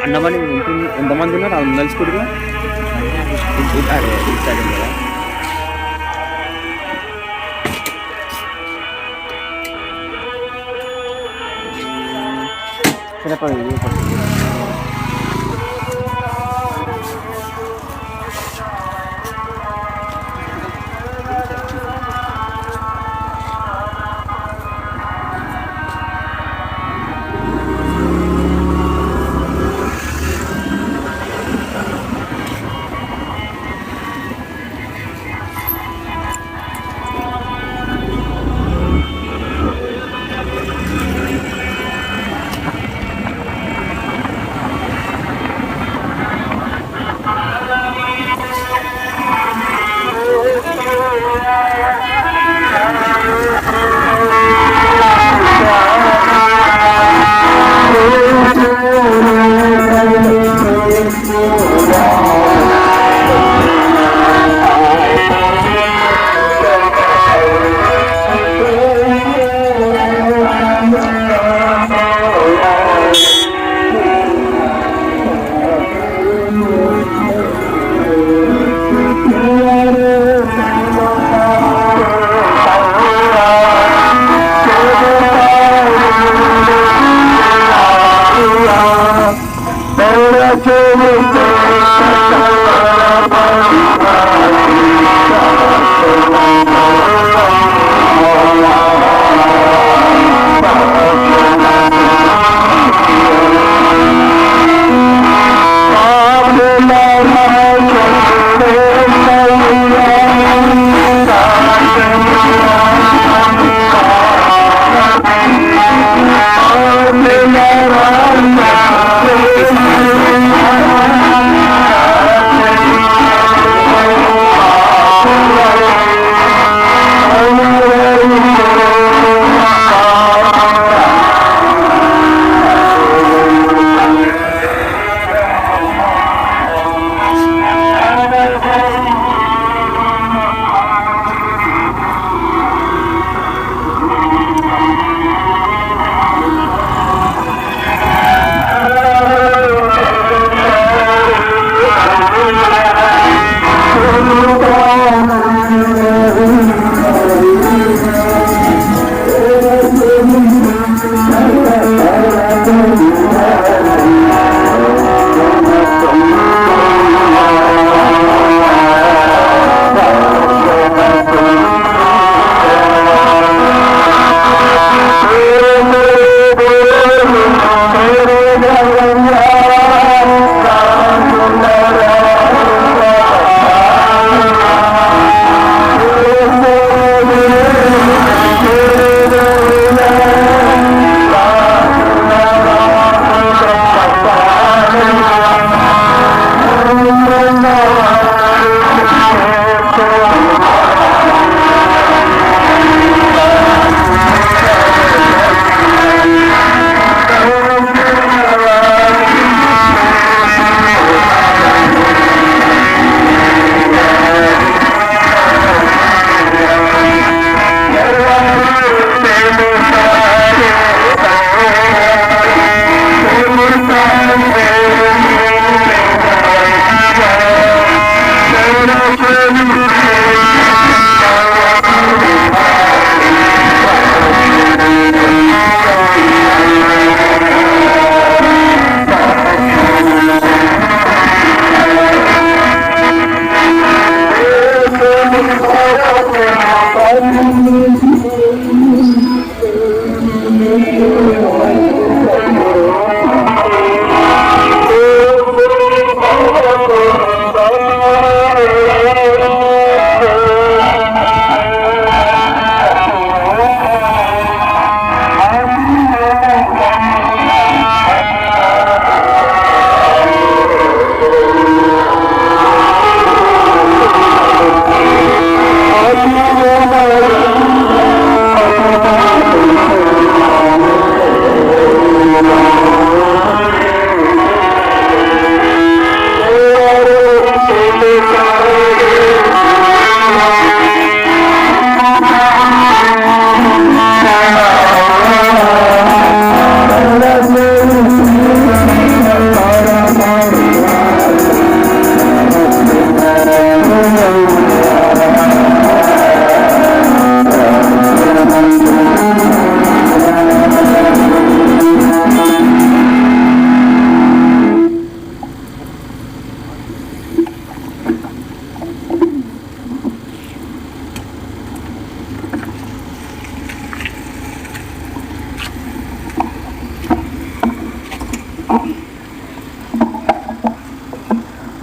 అన్నమని ఉంటుంది. ఎంతమంది ఉన్నారు అందరి స్కూల్లో? అదే సరే కదా.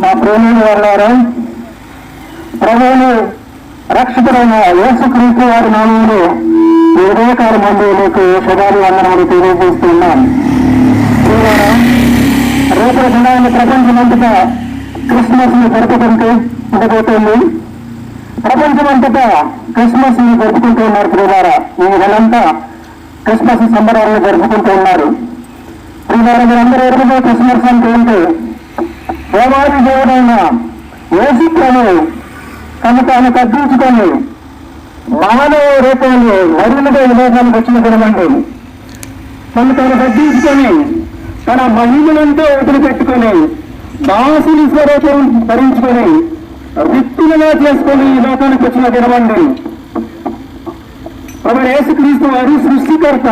మా ప్రేమిని వాళ్ళారా, ప్రభువును రక్షకుడైన యేసుక్రీస్తు వారి నామంలో ఈ ఉదయకాల మంది మీకు శుభాలు వందనములు తెలియజేస్తున్నాం. రేపటి దినాన్ని ప్రపంచమంతటా క్రిస్మస్ ని జరుపుకుంటూ ఉండబోతుంది. ప్రపంచమంతటా క్రిస్మస్ ని జరుపుకుంటూ ఉన్నారు. ప్రియులారా, ఈ నెలంతా క్రిస్మస్ సంబరాలను జరుపుకుంటూ ఉన్నారు. ప్రియులారా, మీరందరూ ఎరుగుతో క్రిస్మస్ అంటే ఏంటి? దేవాది దేవుడైన యేసు ప్రభువు తను తాను తగ్గించుకొని మానవ రూపంలో వరుణుగా ఈ లోకానికి వచ్చిన దినమండి. తను తాను తగ్గించుకొని తన మహిమలంతా వదిలిపెట్టుకొని దాసుని స్వరూపం ధరించుకొని వ్యక్తులుగా చేసుకొని ఈ లోకానికి వచ్చిన దినమండి. ప్రభు యేసుక్రీస్తు వారు సృష్టికర్త.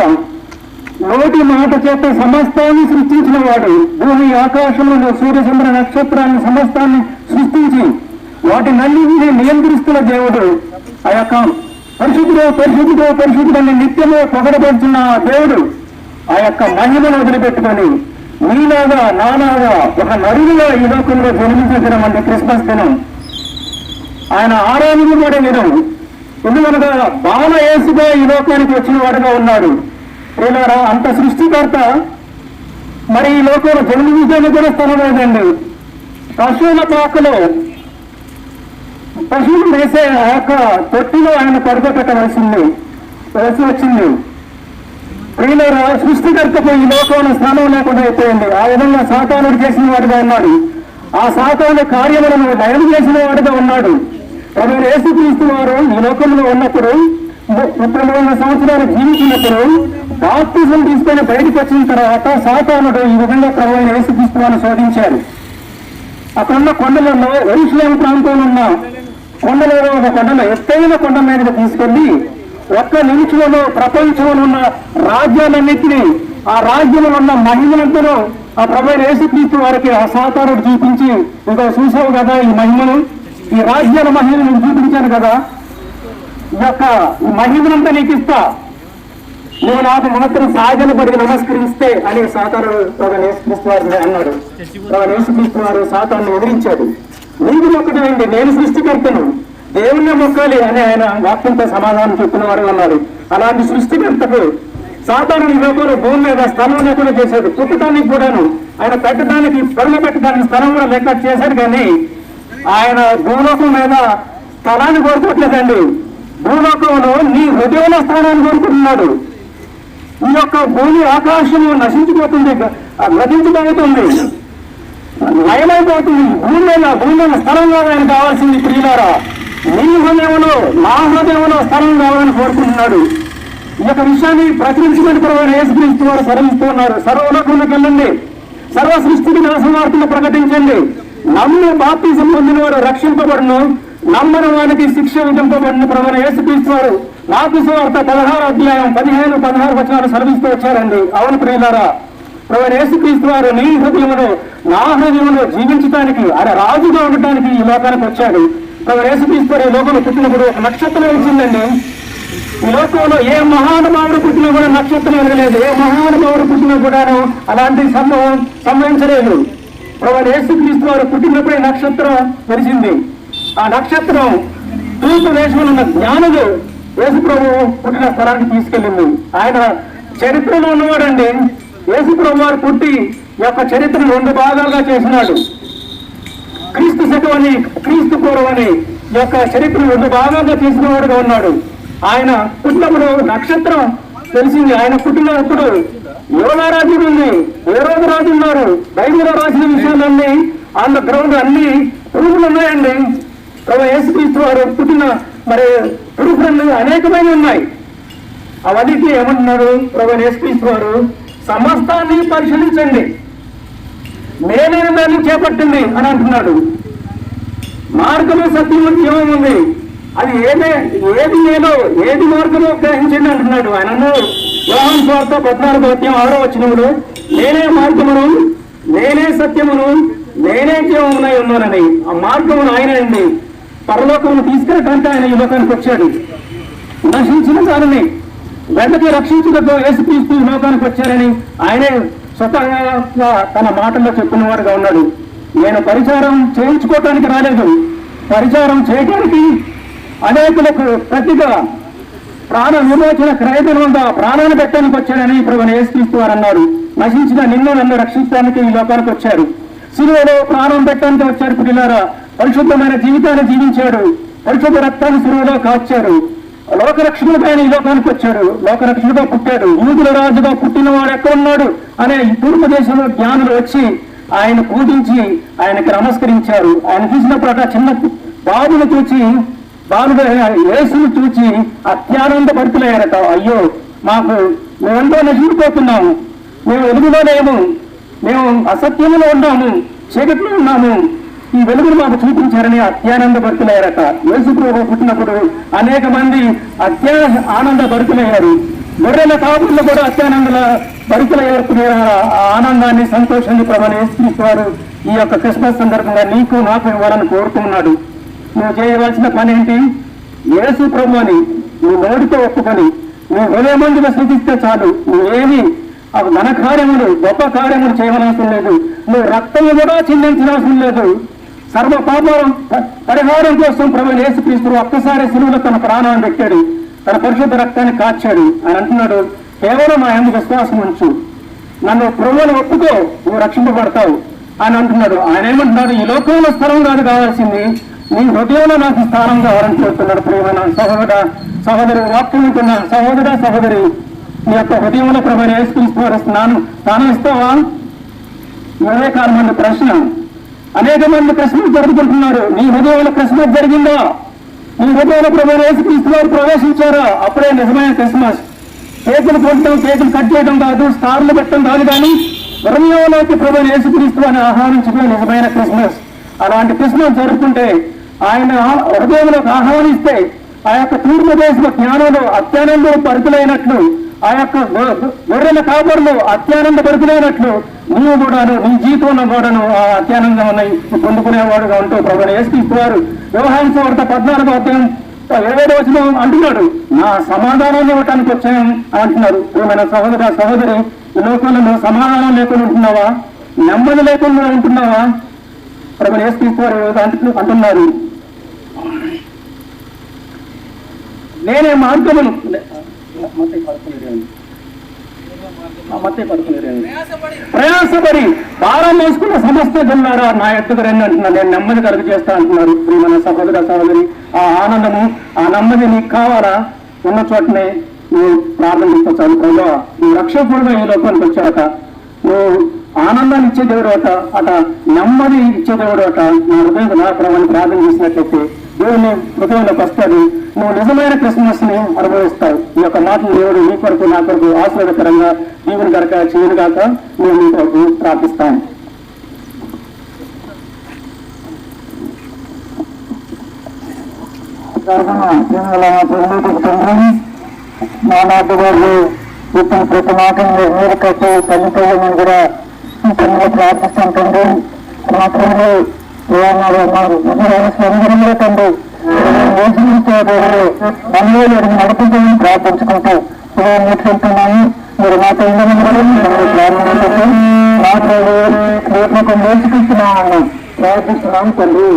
నోటి మాట చేత సమస్తాన్ని సృష్టించిన వాడు. భూమి ఆకాశంలో సూర్యచంద్ర నక్షత్రాన్ని సమస్తాన్ని సృష్టించి వాటినన్నింటినీ నియంత్రిస్తున్న దేవుడు. ఆ యొక్క పరిశుద్ధుడు పరిశుద్ధుడు పరిశుద్ధుడని నిత్యము పొగడబడుతున్న దేవుడు ఆ యొక్క మహిమను వదిలిపెట్టుకొని మీలాగా నాలాగా ఒక నరుడుగా ఈ లోకంలో జన్మించిన దినం అంటే క్రిస్మస్ దినం. ఆయన ఆరాధనబడే దినం. ఎందుకనగా బాల యేసుగా ఈ లోకానికి వచ్చిన వాడుగా ఉన్నాడు. ప్రియులారా, అంత సృష్టికర్త మరి ఈ లోకంలో జన్మించడానికి కూడా స్థలం లేదండి. పశువుల పాకలో పశువులు వేసే ఆ యొక్క తొట్టిలో ఆయన పడుకోబెట్టవలసి వచ్చింది. ప్రియులారా, సృష్టికర్తకు ఈ లోకంలో స్థానం లేకుండా అయిపోయింది. ఆ విధంగా సాతానుడు చేసిన వాడుగా ఉన్నాడు. ఆ సాతాను కార్యములను లయం చేసిన వాడుగా ఉన్నాడు. ప్రభు యేసుక్రీస్తు వారు ఈ లోకంలో ఉన్నప్పుడు 33 సంవత్సరాలు జీవించినప్పుడు బాప్తిజం తీసుకొని బయటకు వచ్చిన తర్వాత సాతానుడు ఈ విధంగా ప్రభు యేసుక్రీస్తు వారిని శోధించారు. అక్కడున్న కొండలలో యెరూషలేము ప్రాంతంలో ఉన్న కొండలలో ఒక కొండలో ఎత్తైన కొండ మీదకి తీసుకెళ్లి ఒక్క నిమిషంలో ప్రపంచంలో ఉన్న రాజ్యాలన్నింటినీ ఆ రాజ్యంలో ఉన్న మహిమలందరూ ఆ ప్రభు యేసుక్రీస్తు వారికి ఆ సాతానుడు చూపించి, ఇంకా చూసావు కదా ఈ మహిమను, ఈ రాజ్యాల మహిమను చూపించాను కదా, ఈ యొక్క మహిమనంతా నీకు ఇస్తా, నువ్వు నాకు మాత్రం సాగన పడికి నమస్కరిస్తే అని సాతాను యేసుక్రీస్తు వారిని అన్నాడు. యేసుక్రీస్తు వారు సాతాన్ని ఎదిరించాడు. నీకు మొక్కటండి, నేను సృష్టికర్తను, దేవుణ్ణి మొక్కాలి అని ఆయన వాక్యంతో సమాధానం చెప్పిన వారు అన్నాడు. అలాంటి సృష్టికర్తకు సాతాను ఈ లోకంలో భూమి మీద స్థలం లేకుండా చేశాడు. పుట్టడానికి కూడాను ఆయన పెట్టడానికి పొరలు పెట్టడానికి స్థలం కూడా లెక్క చేశాడు. కానీ ఆయన భూలోకం మీద స్థలాన్ని కోరుకోవట్లేదండి. భూలోకంలో నీ హృదయంలో స్థానాన్ని కోరుకుంటున్నాడు. ఈ యొక్క భూమి ఆకాశము నశించిపోతుంది, నశించిపోతుంది, లయమైపోతుంది. భూమి మీద స్థలంగా ఆయన కావాల్సింది. ప్రియులారా, నీ హృదయంలో నా హృదయంలో స్థలం కావాలని కోరుకుంటున్నాడు. ఈ యొక్క విషయాన్ని ప్రచురించమని ప్రభు యేసుక్రీస్తు వారు సరళిస్తూ ఉన్నారు. సర్వలోకంలోకి వెళ్ళండి, సర్వ సృష్టికి నరసవార్తను ప్రకటించండి. నమ్మి బాప్తిజం పొందిన వారు రక్షింపబడును, నమ్మని వారికి శిక్ష విధింపబడిన ప్రభు యేసుక్రీస్తు వారు నాకు సువార్త 16 అధ్యాయం 15-16 వచనాలు సర్విస్తూ వచ్చారండి. అవును ప్రియులారా, ప్రభు యేసుక్రీస్తు వారు నీ హృదయంలో నా హృదయంలో జీవించడానికి, ఆయన రాజుగా ఉండటానికి ఈ లోకానికి వచ్చాడు. ప్రభు యేసుక్రీస్తు వారు ఈ లోకంలో పుట్టినప్పుడు ఒక నక్షత్రం వచ్చిందండి. ఈ లోకంలో ఏ మహానుభావుడు పుట్టినా కూడా నక్షత్రం ఎరగలేదు. ఏ మహానుభావుడు పుట్టినా కూడాను అలాంటి సంభవం సంభవించలేదు. ప్రభు యేసుక్రీస్తు వారు పుట్టినప్పుడే నక్షత్రం తెలిసింది. ఆ నక్షత్రం తూర్పు దేశంలో ఉన్న జ్ఞానులు యేసు ప్రభు పుట్టిన స్థలానికి తీసుకెళ్ళింది. ఆయన చరిత్రలో ఉన్నవాడండి. యేసు ప్రభు వారు పుట్టి యొక్క చరిత్రను 2 భాగాలుగా చేసినాడు. క్రీస్తు శకం అని, క్రీస్తు పూర్వం అని యొక్క చరిత్రను 2 భాగాలుగా చేసిన వాడుగా ఉన్నాడు. ఆయన పుట్టినప్పుడు నక్షత్రం తెలిసింది. ఆయన పుట్టినప్పుడు యోనా రాజ్యం ఉంది, హేరోదు రాజు ఉన్నారు. బైబిల్లో రాసిన విషయాలన్నీ ఆన్ ద గ్రౌండ్ అన్ని ప్రూఫ్లు ఉన్నాయండి. ప్రభు యేసుక్రీస్తు వారు పుట్టిన మరి ప్రూఫ్లు అనేకమైన ఉన్నాయి. అవన్నిటి ఏమంటున్నారు ప్రభు యేసుక్రీస్తు వారు? సమస్తాన్ని పరిశీలించండి, నేనైన దాన్ని చేపట్టింది అని అంటున్నాడు. మార్గము సత్యము జీవం ఉంది, అది ఏది నేనో ఏది మార్గమో గ్రహించండి అంటున్నాడు. ఆయన యోహాను సువార్త 14:6 వచనములో నేనే మార్గమును, నేనే సత్యమును, నేనే జీవమునై ఉన్నానని. ఆ మార్గమును ఆయన అండి. పరలోకమును తీసుకెళ్ళటానికి ఆయన ఈ లోకానికి వచ్చాడు. నశించిన దానిని వెంటనే రక్షించుటకు యేసుక్రీస్తు ఈ లోకానికి వచ్చారని ఆయనే స్వతహాగా తన మాటల్లో చెప్పిన వాడుగా ఉన్నాడు. నేను పరిచారం చేయించుకోవటానికి రాలేదు, పరిచారం చేయటానికి అనేకులకు ప్రతిగా ప్రాణ విమోచన క్రయధనం ప్రాణాన్ని పెట్టడానికి వచ్చాడని ప్రభువైన యేసుక్రీస్తు వారు అన్నారు. నశించిన నిన్ను నన్ను రక్షించడానికి ఈ లోకానికి వచ్చారు. సిలువలో ప్రాణం పెట్టడానికి వచ్చారు. పిల్లారా, పరిశుద్ధమైన జీవితాన్ని జీవించాడు, పరిశుద్ధ రక్తాన్ని సిలువలో కాచారు. లోకరక్షకుడుగా ఆయన ఈ లోకానికి వచ్చాడు, లోకరక్షకుడుగా పుట్టాడు. యూదుల రాజుగా పుట్టినవాడు ఎక్కడున్నాడు అనే ఈ తూర్పు దేశంలో జ్ఞానులు వచ్చి ఆయన పూజించి ఆయనకి నమస్కరించారు. ఆయన చూసినప్పుడు అట్లా చిన్న బాబును చూచి బాలుడు యేసును చూచి అత్యానంద భరితులయ్యారట. అయ్యో, మేమెంతో నశించిపోతున్నాము, మేము వెలుగులో లేము, మేము అసత్యములో ఉన్నాము, చీకట్లో ఉన్నాము, ఈ వెలుగును మాకు చూపించారని అత్యానంద భరితులయ్యారట. యేసు ప్రభు పుట్టినప్పుడు అనేక మంది ఆనంద భరితులయ్యారు. గొర్రెల కాపులు కూడా అత్యానంద భరితులయ్యారు. ఆ ఆనందాన్ని, సంతోషాన్ని ప్రభువైన యేసుక్రీస్తు వారు ఈ యొక్క క్రిస్మస్ సందర్భంగా నీకు నాకు ఇవ్వాలని కోరుతున్నాడు. నువ్వు చేయవలసిన పని ఏంటి? యేసు ప్రభు అని నువ్వు నోటితో ఒప్పుకొని నువ్వు హృదయమందుగా స్తుతిస్తే చాలు. నువ్వేమి ఘన కార్యములు, గొప్ప కార్యములు చేయవలసిన లేదు, నువ్వు రక్తము కూడా చిందించవలసిన లేదు. సర్వ పాపం పరిహారం కోసం ప్రభువైన యేసుక్రీస్తు ఒక్కసారి సిలువలో తన ప్రాణాన్ని పెట్టాడు, తన పరిశుద్ధ రక్తాన్ని కాచాడు. ఆయన అంటున్నాడు, కేవలం ఆయన విశ్వాసం ఉంచు, నన్ను ప్రభువుని ఒప్పుకో, నువ్వు రక్షింపబడతావు అని అంటున్నాడు. ఆయన ఏమంటున్నాడు, ఈ లోకంలో స్థలం కాదు కావాల్సింది, నీ హృదయంలో నాకు స్థానం కావాలని కోరుతున్నాడు. ప్రియమైన సహోదరి, వాక్యం ఉంటున్న సహోదరి, నీ యొక్క హృదయంలో ప్రభువైన యేసుక్రీస్తు వారు స్థానం ఇస్తావా? ఇవే కాదు మంది ప్రశ్న. అనేక మంది క్రిస్మస్ జరుపుకుంటున్నారు. నీ హృదయంలో క్రిస్మస్ జరిగిందా? నీ హృదయంలో ప్రభువైన యేసుక్రీస్తు వారు ప్రవేశించారా? అప్పుడే నిజమైన క్రిస్మస్. కేకులు కొట్టడం, కేకులు కట్ చేయడం కాదు, స్టార్లు పెట్టడం కాదు, కానీ హృదయంలోకి ప్రభువైన యేసుక్రీస్తు వారిని ఆహ్వానించడం నిజమైన క్రిస్మస్. అలాంటి క్రిస్మస్ జరుపుకుంటే, ఆయన హృదయంలోకి ఆహ్వానిస్తే, ఆ యొక్క తూర్పు దేశ జ్ఞానంలో అత్యానంద భరితులైనట్లు, ఆ యొక్క గొర్రెల కాపరులు అత్యానంద భరితులైనట్లు నీవు కూడాను, నీ జీవితంలో కూడాను ఆ అత్యానందం పొందుకునేవాడుగా ఉంటూ ప్రభువైన యేసుక్రీస్తు వారు వ్యవహార సువార్త 14:27 అంటున్నాడు, నా సమాధానాన్ని ఇవ్వటానికి వచ్చాను అంటున్నారు. ప్రియమైన సహోదరి, ఈ లోకంలో నువ్వు సమాధానం లేకుండా ఉంటున్నావా? నెమ్మది లేకుండా ఉంటున్నావా? ప్రభువైన యేసుక్రీస్తు వారు అంటున్నారు, నేనే మార్గమును. ప్రయాసపడి భారం వేసుకున్న సమస్త జనులారా నా ఎత్తుకు రండి అంటున్నారు, నేను నెమ్మది కలుగు చేస్తా అంటున్నారు. మన సహోదరి, ఆ ఆనందము, ఆ నెమ్మది నీకు కావాలా? ఉన్న చోటనే నువ్వు ప్రారంభించాలి. ప్రభువా, నువ్వు రక్షకుడుగా ఈ లోకానికి వచ్చాక నువ్వు ఆనందాన్ని ఇచ్చే దేవుడు అట నెమ్మది ఇచ్చే దేవుడు నా హృదయం నాకరమని ప్రార్థన చేసినట్లయితే దేవుని హృదయంలోకి వస్తాడు. నువ్వు నిజమైన క్రిస్మస్ ని అనుభవిస్తావు. ఈ యొక్క మాటలు దేవుడు నీ కొరకు, నా కొరకు ఆశీర్వాదకరంగా దీవుని కనుక చేయను కాక మేము నీ కొరకు ప్రార్థిస్తాం. మా నాటి వాళ్ళు ఇప్పుడు ప్రతి మాటలు మీరు కట్టి తల్లిదండ్రులను కూడా ప్రార్థిస్తుంటుంది. మా తండ్రి స్వందరంలో తండ్రి మనలో నడిపించమని ప్రార్థించుకుంటూ నేర్చుకుంటున్నాము. మీరు మా తల్లిదండ్రులను ప్రార్థించుకుంటూ మాకు నేర్చుకుంటున్నామని ప్రార్థిస్తున్నాము తండ్రి.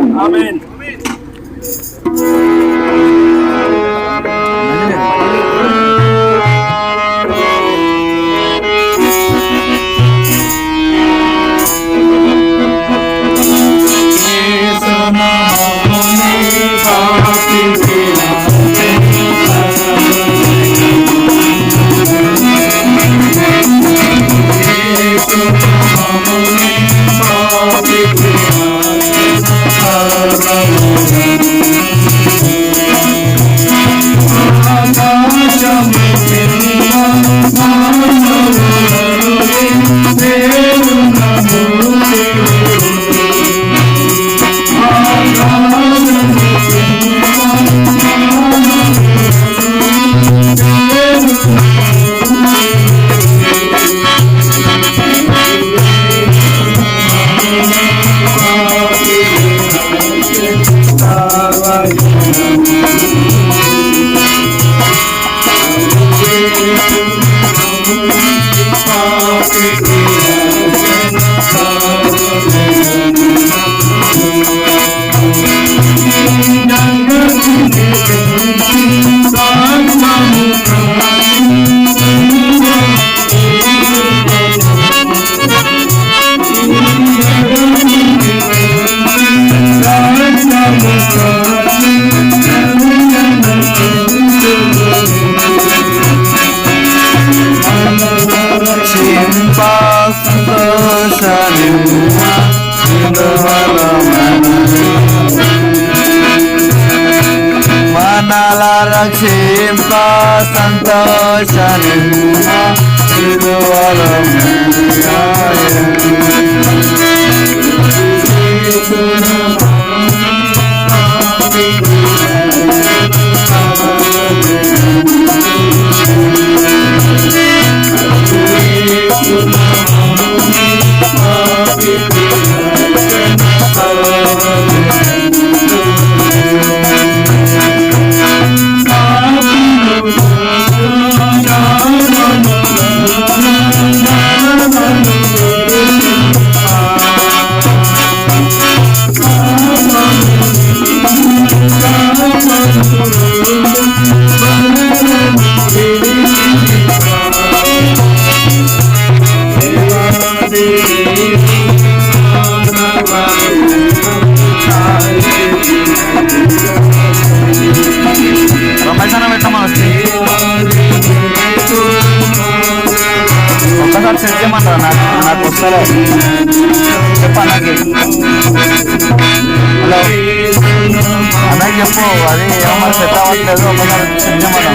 Thank you. రక్షింప సంతోషనిమ్మ ఒక్కసారి సెట్ చేయమంటారా నాకు వస్తారా చెప్పండి హలో అన్నయ్య చెప్పు అది ఏమన్నా సెట్ అవ్వట్లేదు ఒకసారి సెట్ చేయమంటాం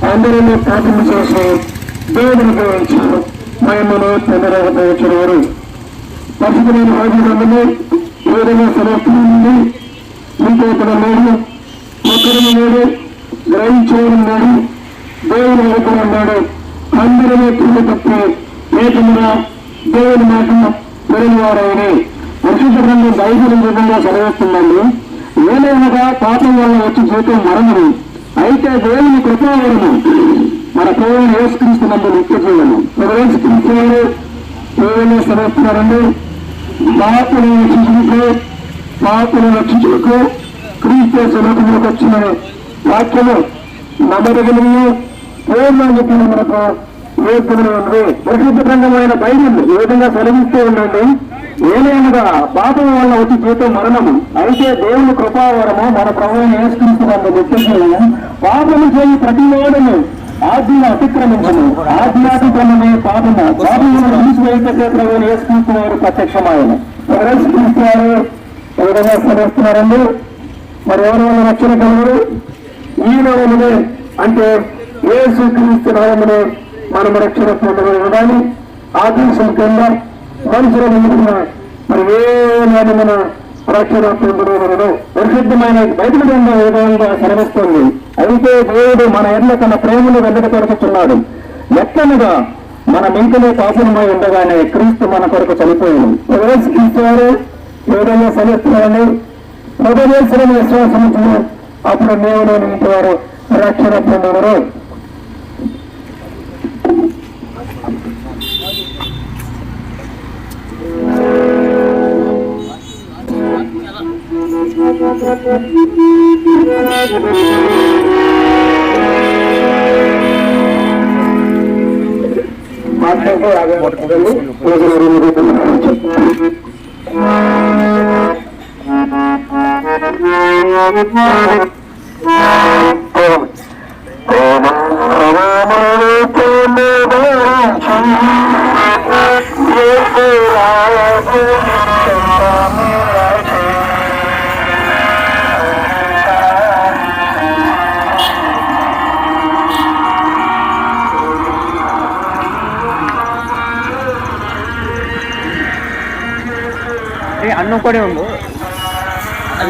అందరినీ ప్రార్థన చేసి దేవుడిని ఉపయోగించారు మహిమను పొందలేకపోతున్నారు. పరిశుద్ధమైన రాజులందరినీ ఏదైనా సమర్థన నుండి ఇంకొకరు లేడు, ఒకరిని లేడు, గ్రహించేవాడు ఉన్నాడు, దేవుడు వరకు ఉన్నాడు. అందరినీ తిరిగి తప్పి ఏకముగా దేవుని మాట పెరిగివారని పరిశుద్ధ గ్రంథం బైబిల్ విధంగా సెలవిస్తుందండి. ఏలైనగా పాపం వల్ల వచ్చి జీవితం మరణము, అయితే దేవుని కృపావరము మన ప్రభువుని యేసుక్రీస్తునందు నిత్య జీవము. క్రీస్తువారు దేవుని సెలవిస్తున్నారండి. పాపులను రక్షించుటకు క్రీస్తు లోకంలోకి వచ్చిన వాక్యము నమ్మదగినవి పూర్ణానికి మనకు యోగ్యమైన ఉంది. పరిశుద్ధ గ్రంథమైన బైబిల్ ఈ విధంగా సెలవిస్తూ ఉండండి. ఏలైనగా పాపం వల్ల వచ్చి జీవితం మరణము, అయితే దేవుని కృపావరము మన ప్రభువుని యేసుక్రీస్తునందు నిత్య జీవము. పాపము చేయి ప్రతి వాడును ఆజ్ఞ అతిక్రమించను, ఆజ్ఞాతిక్రమమే పాపము, పాపములను తీసివేయటకే ప్రభువుని యేసుక్రీస్తు వారు ప్రత్యక్షమాయను. యేసుక్రీస్తు వారు ఏ విధంగా సెలవిస్తున్నారండి. మరి ఎవరి వల్ల రక్షణ కలరు? ఈ నామమునే, అంటే యేసుక్రీస్తు నామమునే మనం రక్షణ పొందగలగాలి. ఆదేశం కింద మనుషుల ముందుకున్న మరి ఏ నామమున రక్షణ పొందగలరు? పరిశుద్ధమైన బైబిల్ గ్రంథం ఏ విధంగా సెలవిస్తుంది. అయితే దేవుడు మన ఎడ్ల తన ప్రేమను వెల్లడిపరుచుతున్నాడు. ఎట్లనగా మన మెంకలే పాపనమై ఉండగానే క్రీస్తు మన కొరకు చనిపోయింది. క్రీస్తు వారు ఏ విధంగా సెలవిస్తున్నారని మొదటి విశ్వాసము అప్పుడు దేవుడు ఇంటి వారు రక్షణ పొందగలరు. మాట్లాడుతూ అన్న కూడా ఉండు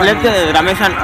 లేకపోతే రమేష్ అన్న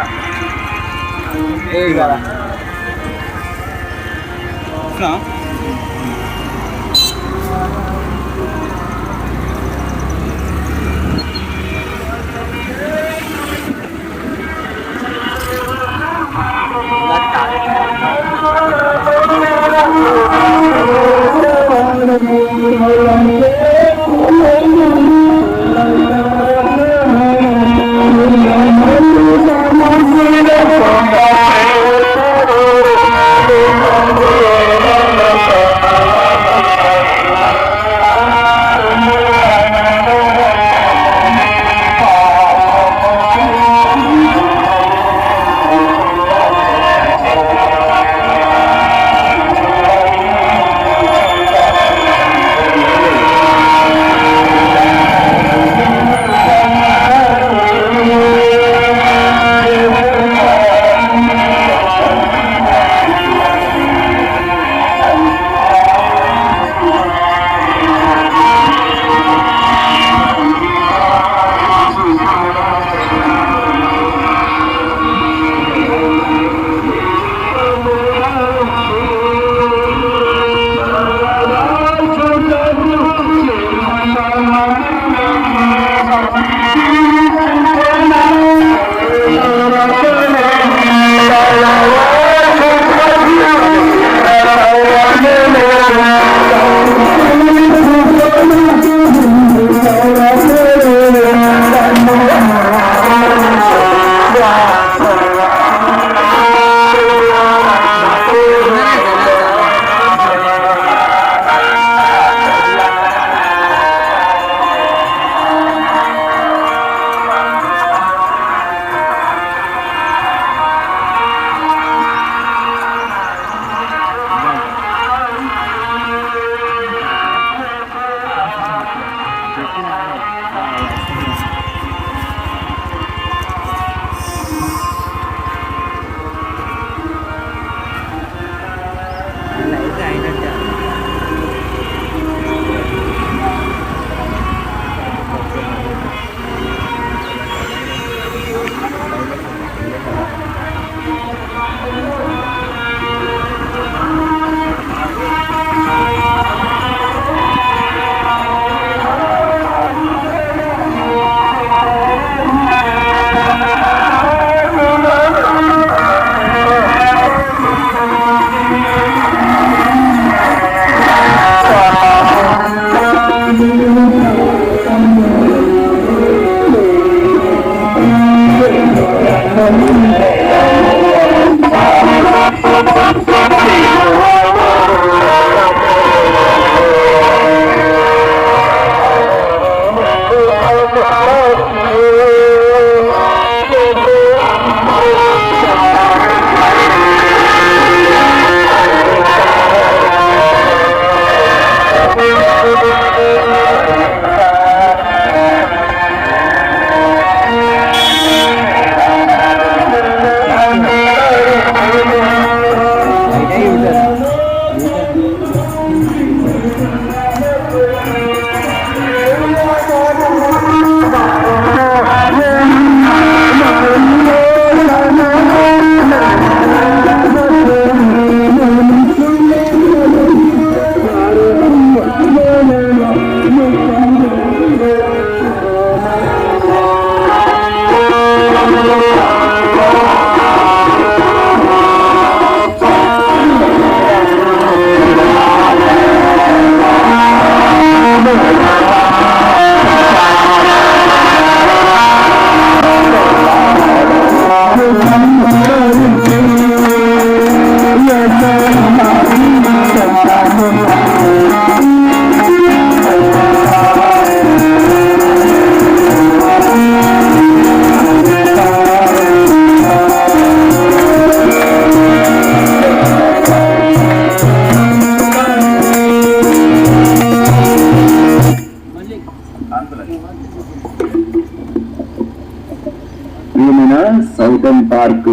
సౌతన్ పార్క్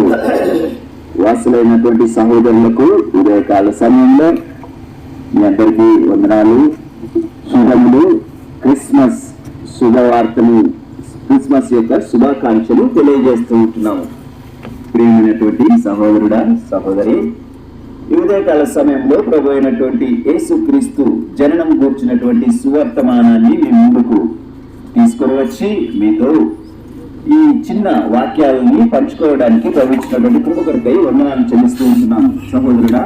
వాసులైనటువంటి సహోదరులకు ఉదయకాల సమయంలో మీ అందరికీ వందనాలు, శుభములు, క్రిస్మస్ శుభవార్తలు, క్రిస్మస్ యొక్క శుభాకాంక్షలు తెలియజేస్తూ ఉంటున్నాము. ప్రియమైనటువంటి సహోదరుడా, సహోదరి, ఈ ఉదయకాల సమయంలో ప్రభు అయినటువంటి యేసుక్రీస్తు జననం గూర్చినటువంటి సువర్తమానాన్ని మీ ముందుకు తీసుకొని వచ్చి మీతో ఈ చిన్న వాక్యాలని పంచుకోవడానికి ప్రవహించినటువంటి కృప కొరకై వందనాలు చెల్లిస్తూ ఉంటున్నాం. సహోదరుడా,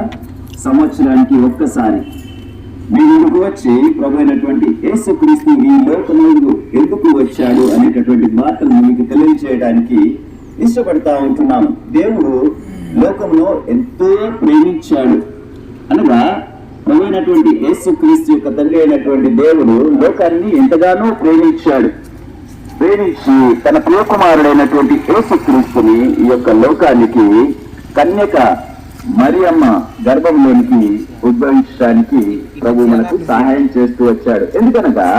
సంవత్సరానికి ఒక్కసారి మీ ముందుకు వచ్చి ప్రభు అయినటువంటి యేసుక్రీస్తు ఈ లోకంలో ఎందుకు వచ్చాడు అనేటటువంటి మాటలను మీకు తెలియజేయడానికి ఇష్టపడతా ఉంటున్నాము. దేవుడు లోకంలో ఎంతో ప్రేమించాడు అనగా ప్రభు అయినటువంటి యేసుక్రీస్తు యొక్క తండ్రి అయినటువంటి దేవుడు లోకాన్ని ఎంతగానో ప్రేమించి తన ప్రియకుమారుడైనటువంటి యేసుక్రీస్తుని ఈ యొక్క లోకానికి కన్యక మరియమ్మ గర్భంలోనికి ఉద్భవించడానికి ప్రభు మనకు సహాయం చేస్తూ వచ్చాడు. ఎందుకనగా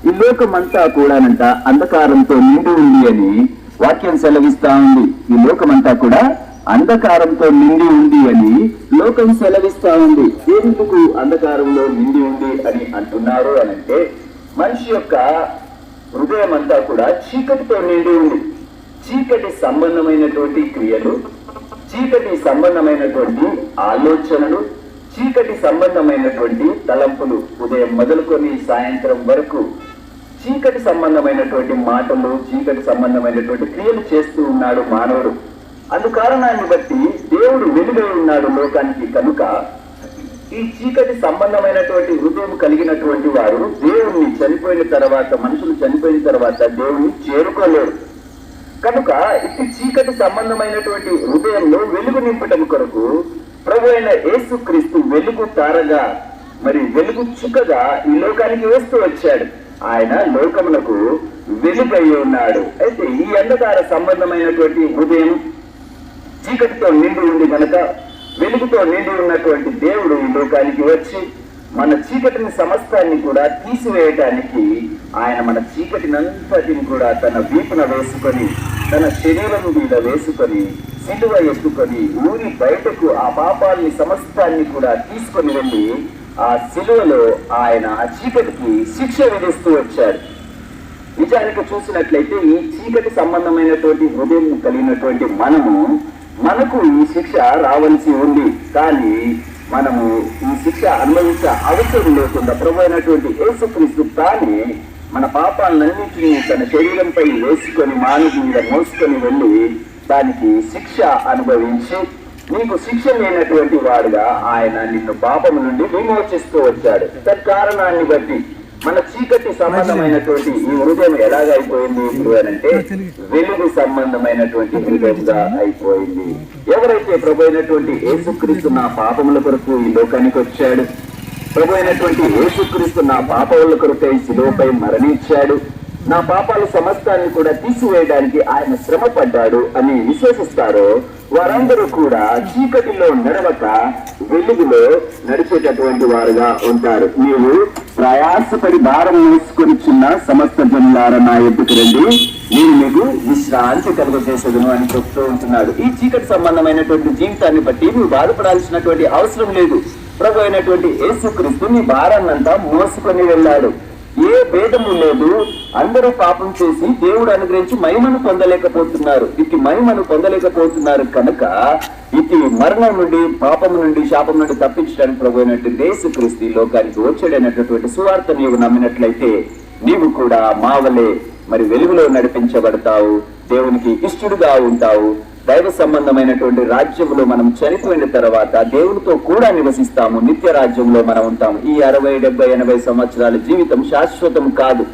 ఈ లోకమంతా కూడానంట అంధకారంతో నిండి ఉంది అని వాక్యం సెలవిస్తా ఉంది. ఈ లోకమంతా కూడా అంధకారంతో నిండి ఉంది అని లోకం సెలవిస్తా ఉంది. ఎందుకు అంధకారంలో నిండి ఉంది అని అంటున్నారు అనంటే, మనిషి యొక్క హృదయం అంతా కూడా చీకటితో నిండి ఉంది. చీకటి సంబంధమైనటువంటి క్రియలు, చీకటి సంబంధమైనటువంటి ఆలోచనలు, చీకటి సంబంధమైనటువంటి తలంపులు, ఉదయం మొదలుకొని సాయంత్రం వరకు చీకటి సంబంధమైనటువంటి మాటలు, చీకటి సంబంధమైనటువంటి క్రియలు చేస్తూ ఉన్నాడు మానవుడు. అందు కారణాన్ని బట్టి దేవుడు వెలుగై ఉన్నాడు లోకానికి. కనుక ఈ చీకటి సంబంధమైనటువంటి హృదయం కలిగినటువంటి వారు దేవుణ్ణి చనిపోయిన తర్వాత, మనుషులు చనిపోయిన తర్వాత దేవుణ్ణి చేరుకోలేరు. కనుక ఇటు చీకటి సంబంధమైనటువంటి హృదయంలో వెలుగు నింపటం కొరకు ప్రభు అయిన యేసుక్రీస్తు వెలుగు తారగా, మరి వెలుగు చుక్కగా ఈ లోకానికి వేస్తూ వచ్చాడు. ఆయన లోకమునకు వెలుగై ఉన్నాడు. అయితే ఈ అంధకార సంబంధమైనటువంటి హృదయం చీకటితో నిండి ఉంది కనుక వెలుగుతో నిండి ఉన్నటువంటి దేవుడు ఈ లోకానికి వచ్చి మన చీకటిని సమస్తాన్ని కూడా తీసివేయటానికి ఆయన మన చీకటినంతటిని కూడా తన వీపున వేసుకొని, తన శరీరం మీద వేసుకొని, సిలువ ఎత్తుకొని ఊరి బయటకు ఆ పాపాలని సమస్తాన్ని కూడా తీసుకొని వెళ్ళి ఆ సిలువలో ఆయన ఆ చీకటికి శిక్ష విధిస్తూ వచ్చాడు. నిజానికి చూసినట్లయితే ఈ చీకటి సంబంధమైనటువంటి హృదయం కలిగినటువంటి మనకు ఈ శిక్ష రావాల్సి ఉంది. కానీ మనము ఈ శిక్ష అనుభవించే అవసరం లేకుండా ప్రభు అయినటువంటి యేసుక్రీస్తు తానే మన పాపాలన్నింటినీ తన శరీరంపై వేసుకొని మానవ మీద మోసుకొని వెళ్ళి దానికి శిక్ష అనుభవించి, నీకు శిక్ష లేనటువంటి వాడుగా ఆయన నిన్ను పాపము నుండి విమోచిస్తూ వచ్చాడు. తత్కారణాన్ని బట్టి మన చీకటి సంబంధమైనటువంటి ఈ హృదయం ఎలాగ అయిపోయింది ఇప్పుడు అనంటే వెలుగు సంబంధమైనటువంటి హృదయంగా అయిపోయింది. ఎవరైతే ప్రభు అయినటువంటి యేసుక్రీస్తు నా పాపముల కొరకు ఈ లోకానికి వచ్చాడు, ప్రభు అయినటువంటి యేసుక్రీస్తు నా పాపముల కొరకై శిలువపై మరణించాడు, నా పాపాల సమస్తాన్ని కూడా తీసివేయడానికి ఆయన శ్రమ పడ్డాడు అని విశ్వసిస్తారో వారందరూ కూడా చీకటిలో నడవక వెలుగులో నడిచేటటువంటి వారుగా ఉంటారు. నీవు ప్రయాసపడి భారం మోసుకొని చిన్న సమస్త జనులారా నా ఎద్దుకు రండి, నేను మీకు విశ్రాంతి కలుగజేసేదను అని చెప్తూ ఉంటున్నాడు. ఈ చీకటి సంబంధమైనటువంటి జీవితాన్ని బట్టి నువ్వు బాధపడాల్సినటువంటి అవసరం లేదు. ప్రభు అయినటువంటి యేసుక్రీస్తు నీ భారాన్నంతా మోసుకొని వెళ్ళాడు. ఏ భేదము లేదు. అందరూ పాపం చేసి దేవుడు అనుగ్రహించి మహిమను పొందలేకపోతున్నారు. ఇటు మహిమను పొందలేకపోతున్నారు కనుక ఇటు మరణం నుండి, పాపం నుండి, శాపం నుండి తప్పించడానికి ప్రభు అయినటువంటి యేసుక్రీస్తు లోకానికి వచ్చాడైనటువంటి సువార్త నీవు నమ్మినట్లయితే నీవు కూడా మా వలె మరి వెలుగులో నడిపించబడతావు, దేవునికి ఇష్టడుగా ఉంటావు. దైవ సంబంధమైనటువంటి రాజ్యంలో మనం చనిపోయిన తర్వాత దేవునితో కూడా నివసిస్తాము. నిత్య రాజ్యంలో మనం ఉంటాము. ఈ 60, 70, 80 సంవత్సరాల జీవితం శాశ్వతం కాదు.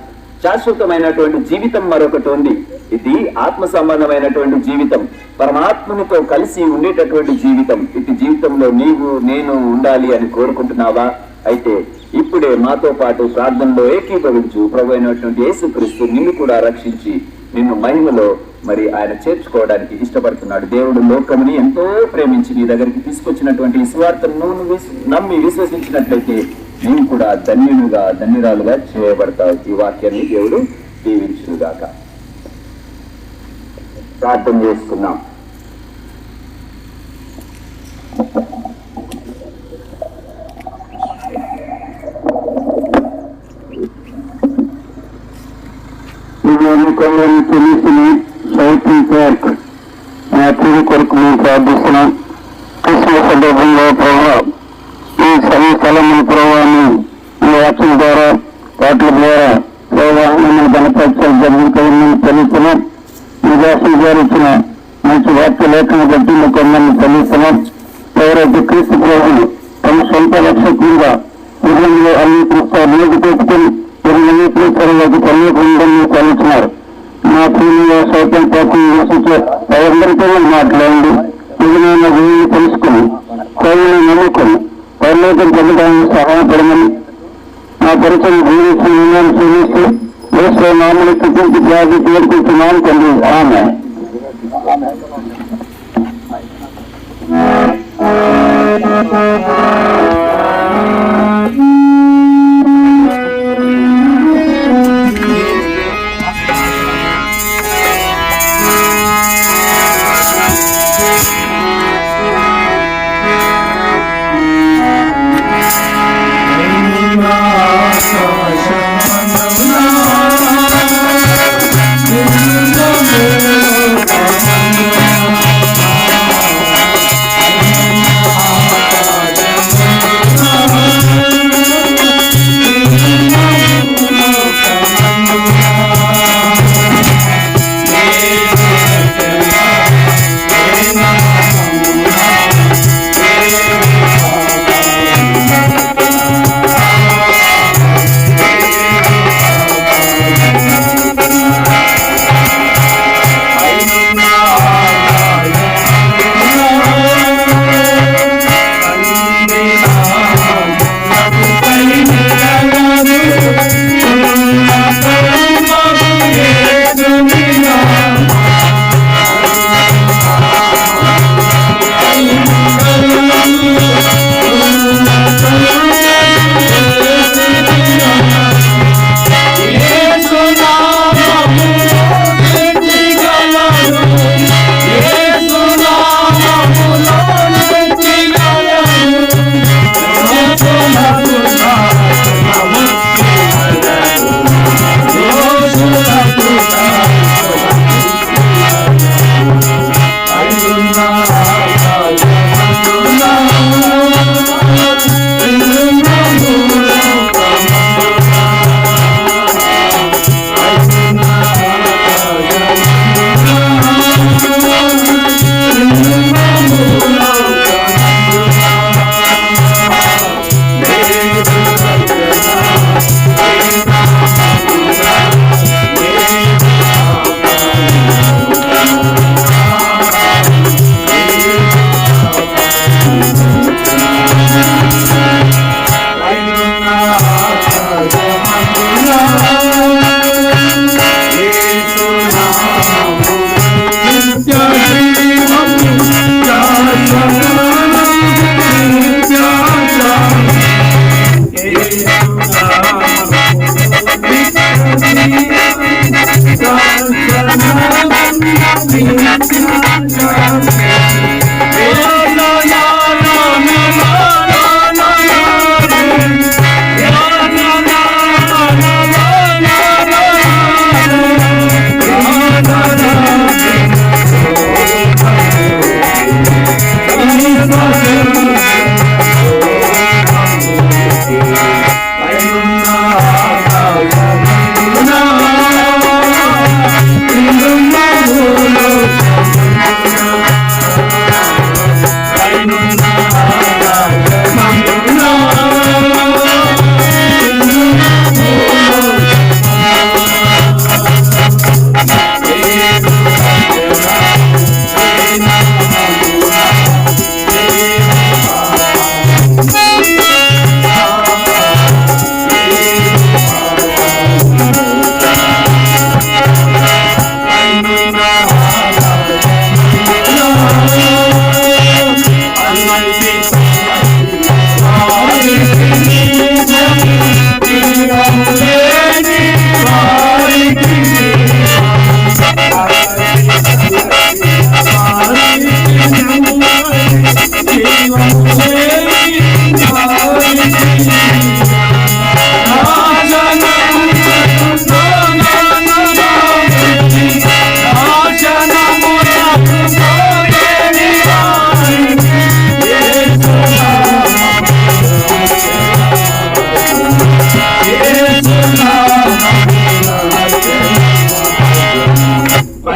శాశ్వతమైనటువంటి జీవితం మరొకటి ఉంది. ఇది ఆత్మ సంబంధమైనటువంటి జీవితం, పరమాత్మనితో కలిసి ఉండేటటువంటి జీవితం. ఇటు జీవితంలో నీవు నేను ఉండాలి అని కోరుకుంటున్నావా? అయితే ఇప్పుడే మాతో పాటు ప్రార్థనలో ఏకీభవించు. ప్రభు అయినటువంటి యేసుక్రీస్తు నిన్ను కూడా రక్షించి నిన్ను మహిమలో మరి ఆయన చేర్చుకోవడానికి ఇష్టపడుతున్నాడు. దేవుడు లోకముని ఎంతో ప్రేమించి నీ దగ్గరికి తీసుకొచ్చినటువంటి ఈ సువార్తను నమ్మి విశ్వసించినట్లయితే నీవు కూడా ధన్యులుగా, ధన్యురాలుగా చేయబడతావు. ఈ వాక్యాన్ని దేవుడు దీవించుగాక. ప్రార్థన చేసుకున్నాం. ఎన్నికలను తెలిసిన సౌతీ పార్క్ నా తిరుగు కొరకు మేము ప్రార్థిస్తున్నాం. క్రిస్మస్ సందర్భంలో ప్రభావ ఈ స్థలముల ప్రభావాన్ని ఈ వాక్యం ద్వారా, వాటి ద్వారా ప్రభావాన్ని బలపరచాలి జరుగుతుందని తెలుస్తున్నాం. నిజాసం గారు ఇచ్చిన మంచి వాక్య లేఖను బట్టి కొందరిని తెలుస్తున్నాం. ఎవరైతే క్రీస్తు ప్రభువులు తమ సొంత రక్షకులుగా ఇరువులో అన్ని క్రీస్తు నీకు పెట్టుకుని ఇరువులోకి తెలియకుందని తెలుస్తున్నారు. మా ప్రియుల సైతం కోసం ఎవరితో మాట్లాడండి. నిజమైన వీళ్ళు తెలుసుకుని కోవిని నమ్ముకొని పరలోకం పొందడానికి సహాయపడమని నా పరిచయం జీవించి నిర్ణయం చెల్లిస్తూ వేసే మామూలు స్థితికి వ్యాధి చేరుకుంటున్నాను తండ్రి. ఆమె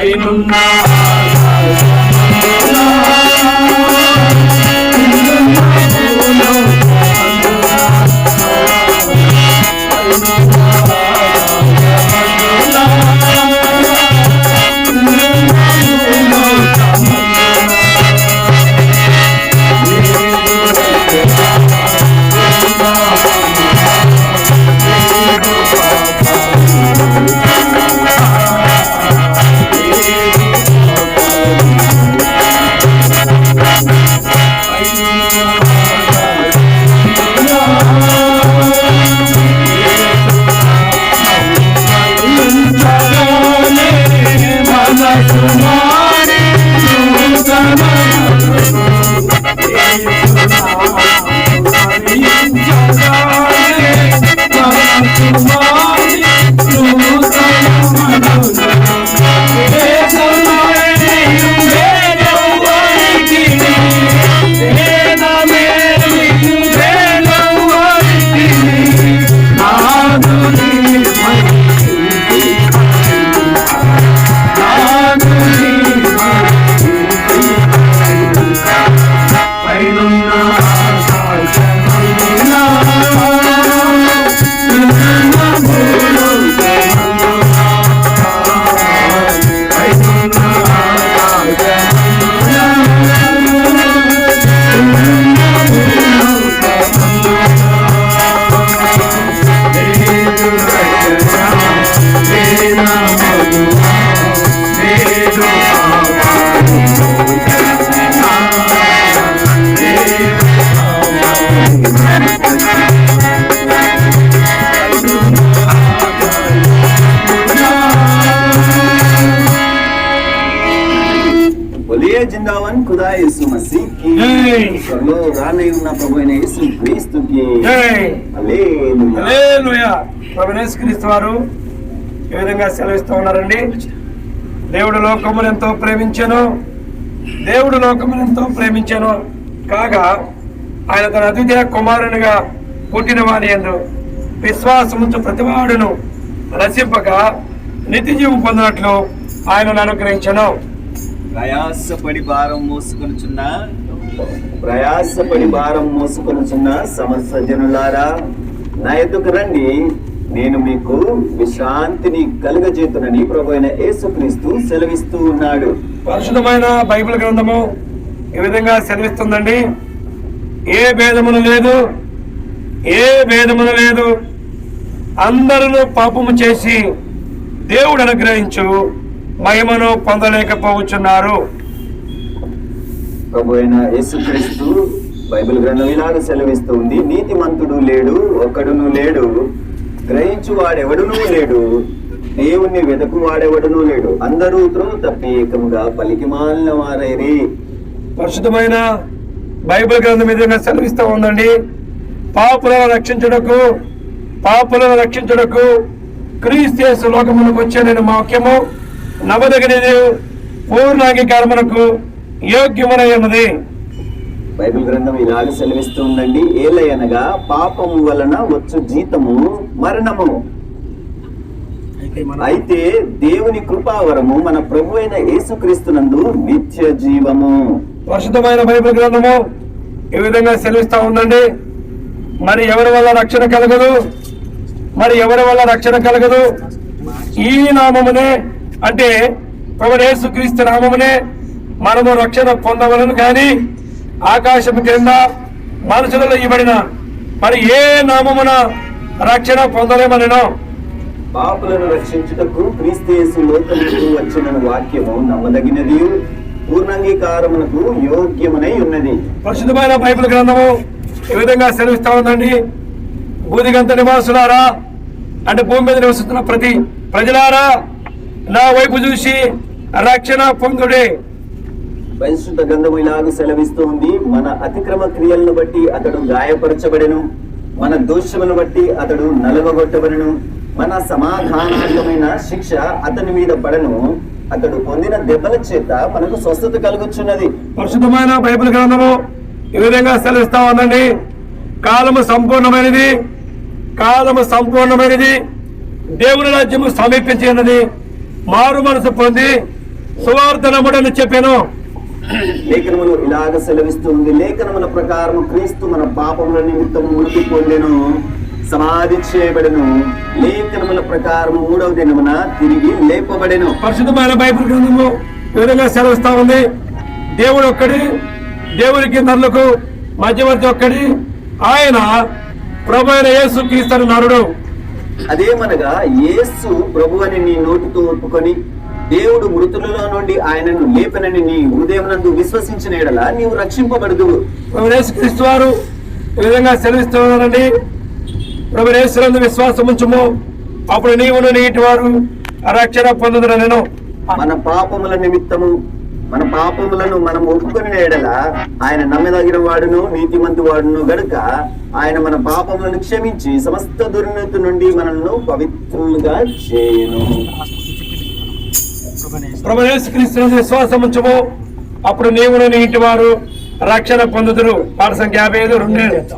పైనున్న जिंदावन खुदा यीशु मसीह की सर्वो राने ఉన్న ప్రభువైన యేసు క్రీస్తుకి హల్లెలూయా హల్లెలూయా. ప్రభువైన యేసు క్రీస్తు వారు ఈ విధంగా సెలవిస్తూ ఉన్నారండి. దేవుడు లోకమును ఎంతో ప్రేమించెను కాగా ఆయన తన అద్వితీయ కుమారునిగా పుట్టిన వాని యందు విశ్వాసముంచు ప్రతివాడును రక్షింపక నిత్య జీవం పొందినట్లు ఆయనను అనుగ్రహించెను. ప్రయాసపడి భారం మోసుకొనుచున్న సమస్త జనులారా నా యొద్దకు రండి, నేను మీకు విశ్రాంతిని కలుగజేతునని ప్రభువైన యేసుక్రీస్తు సెలవిస్తూ ఉన్నాడు. పరిశుద్ధమైన బైబిల్ గ్రంథము ఈ విధంగా సెలవిస్తుందండి. ఏ భేదమును లేదు, అందరూ పాపము చేసి దేవుడు అనుగ్రహించు మహిమను పొందలేకపోవచ్చున్నారు. ప్రభువైన యేసుక్రీస్తు బైబిల్ గ్రంథం ఇలాగ సెలవిస్తుంది, నీతిమంతుడు లేడు, ఒక్కడును లేడు, గ్రహించు వాడెవడునూ లేడు, దేవుణ్ణి వెదకు వాడెవడునూ లేడు, అందరూ త్రోవ తప్పి ఏకంగా పలికిమాలిన వారైరి. పరిశుద్ధమైన బైబిల్ గ్రంథం విధంగా సెలవిస్తూ ఉందండి. పాపులను రక్షించుటకు క్రీస్తు యేసు లోకమునకు వచ్చానని వాక్యము నమ్మదగినది, పూర్ణాంగీకారమునకు యోగ్యమునైనది. బైబిల్ గ్రంథం ఇలాగ సెలవిస్తుందండి, ఏలయనగా పాపము వలన వచ్చు జీతము మరణము, అయితే దేవుని కృపావరము మన ప్రభువైన యేసుక్రీస్తునందు నిత్య జీవము. పరిశుద్ధమైన బైబిల్ గ్రంథము ఈ విధంగా సెలవిస్తా ఉందండి. మరి ఎవరి వల్ల రక్షణ కలగదు? ఈ నామమునే, అంటే ప్రభువైన యేసుక్రీస్తు నామమునే మనము రక్షణ పొందవలను. కానీ ఆకాశం క్రింద మనుషులలో ఇవ్వబడిన మరి ఏ నామమున రక్షణ పొందలేమనను. పాపులను రక్షించుటకు క్రీస్తు యేసు లోకమునకు వచ్చిన వాక్యము నమ్మదగినది, పూర్ణాంగీకారమునకు యోగ్యమునై ఉన్నది. పరిశుద్ధమైన బైబిల్ గ్రంథము ఈ విధంగా సెలవిస్తా ఉందండి. భూదిగంత నివాసులారా, అంటే భూమి మీద నివసిస్తున్న ప్రతి ప్రజలారా, నా వైపు చూసి రక్షణ పొందుడే. పరిశుద్ధ గ్రంథము ఇలాగ సెలవిస్తూ ఉంది, మన అతిక్రమ క్రియలను బట్టి అతడు గాయపరచబడెను, మన దోషములను బట్టి అతడు నలగొట్టబడెను, మన సమాధానాత్మకమైన శిక్ష అతని మీద పడను, అతడు పొందిన దెబ్బల చేత మనకు స్వస్థత కలుగుచున్నది. పరిశుద్ధమైన బైబిల్ గ్రంథము ఈ విధంగా సెలవిస్తా ఉందండి. కాలము సంపూర్ణమైనది, దేవుని రాజ్యము సమీపించి ఉన్నది, మారు మనసు పొంది సువార్త నమ్ముడని చెప్పాను. లేఖనములు ఇలాగ సెలవిస్తుంది, లేఖనముల ప్రకారం క్రీస్తు మన పాపముల నిమిత్తం మృతి పొందెను, సమాధి చేయబడెను, లేఖనముల ప్రకారం 3వ దినమున తిరిగి లేపబడెను. పరిశుద్ధమైన బైబిల్ గ్రంథము ఈ విధంగా సెలవిస్తా ఉంది. దేవుడు ఒక్కడి, దేవునికి నరులకు మధ్యవర్తి ఒక్కడి, ఆయన ప్రభు అయిన యేసు క్రీస్తు నరుడు. అదేమనగా యేసు ప్రభు అని నీ నోటితో ఒప్పుకొని దేవుడు మృతులలో నుండి ఆయనను లేపనని నీ హృదయమునందు విశ్వసించిన యెడల నీవు రక్షింపబడదు. ప్రభు యేసు క్రీస్తు వారు ఈ విధంగా సెలవిస్తూ ఉన్నారండి. ప్రభు యేసునందు విశ్వాసం ఉంచుము, అప్పుడు నీవును నీటి వారు రక్షణ పొందుదురు. నేను మన పాపముల నిమిత్తము మన పాపములను మనం ఒప్పుకొని యెడల ఆయన నమ్మదగిన వాడును నీతిమంతు వాడును గనుక ఆయన మన పాపములను క్షమించి సమస్త దుర్నీతి నుండి మనల్ని పవిత్రులుగా చేయను. ప్రభు యేసుక్రీస్తు విశ్వాసం ఉంచుము, అప్పుడు నీవును నీ ఇంటి వారు రక్షణ పొందుదురు. పాట సంఖ్య 55 55.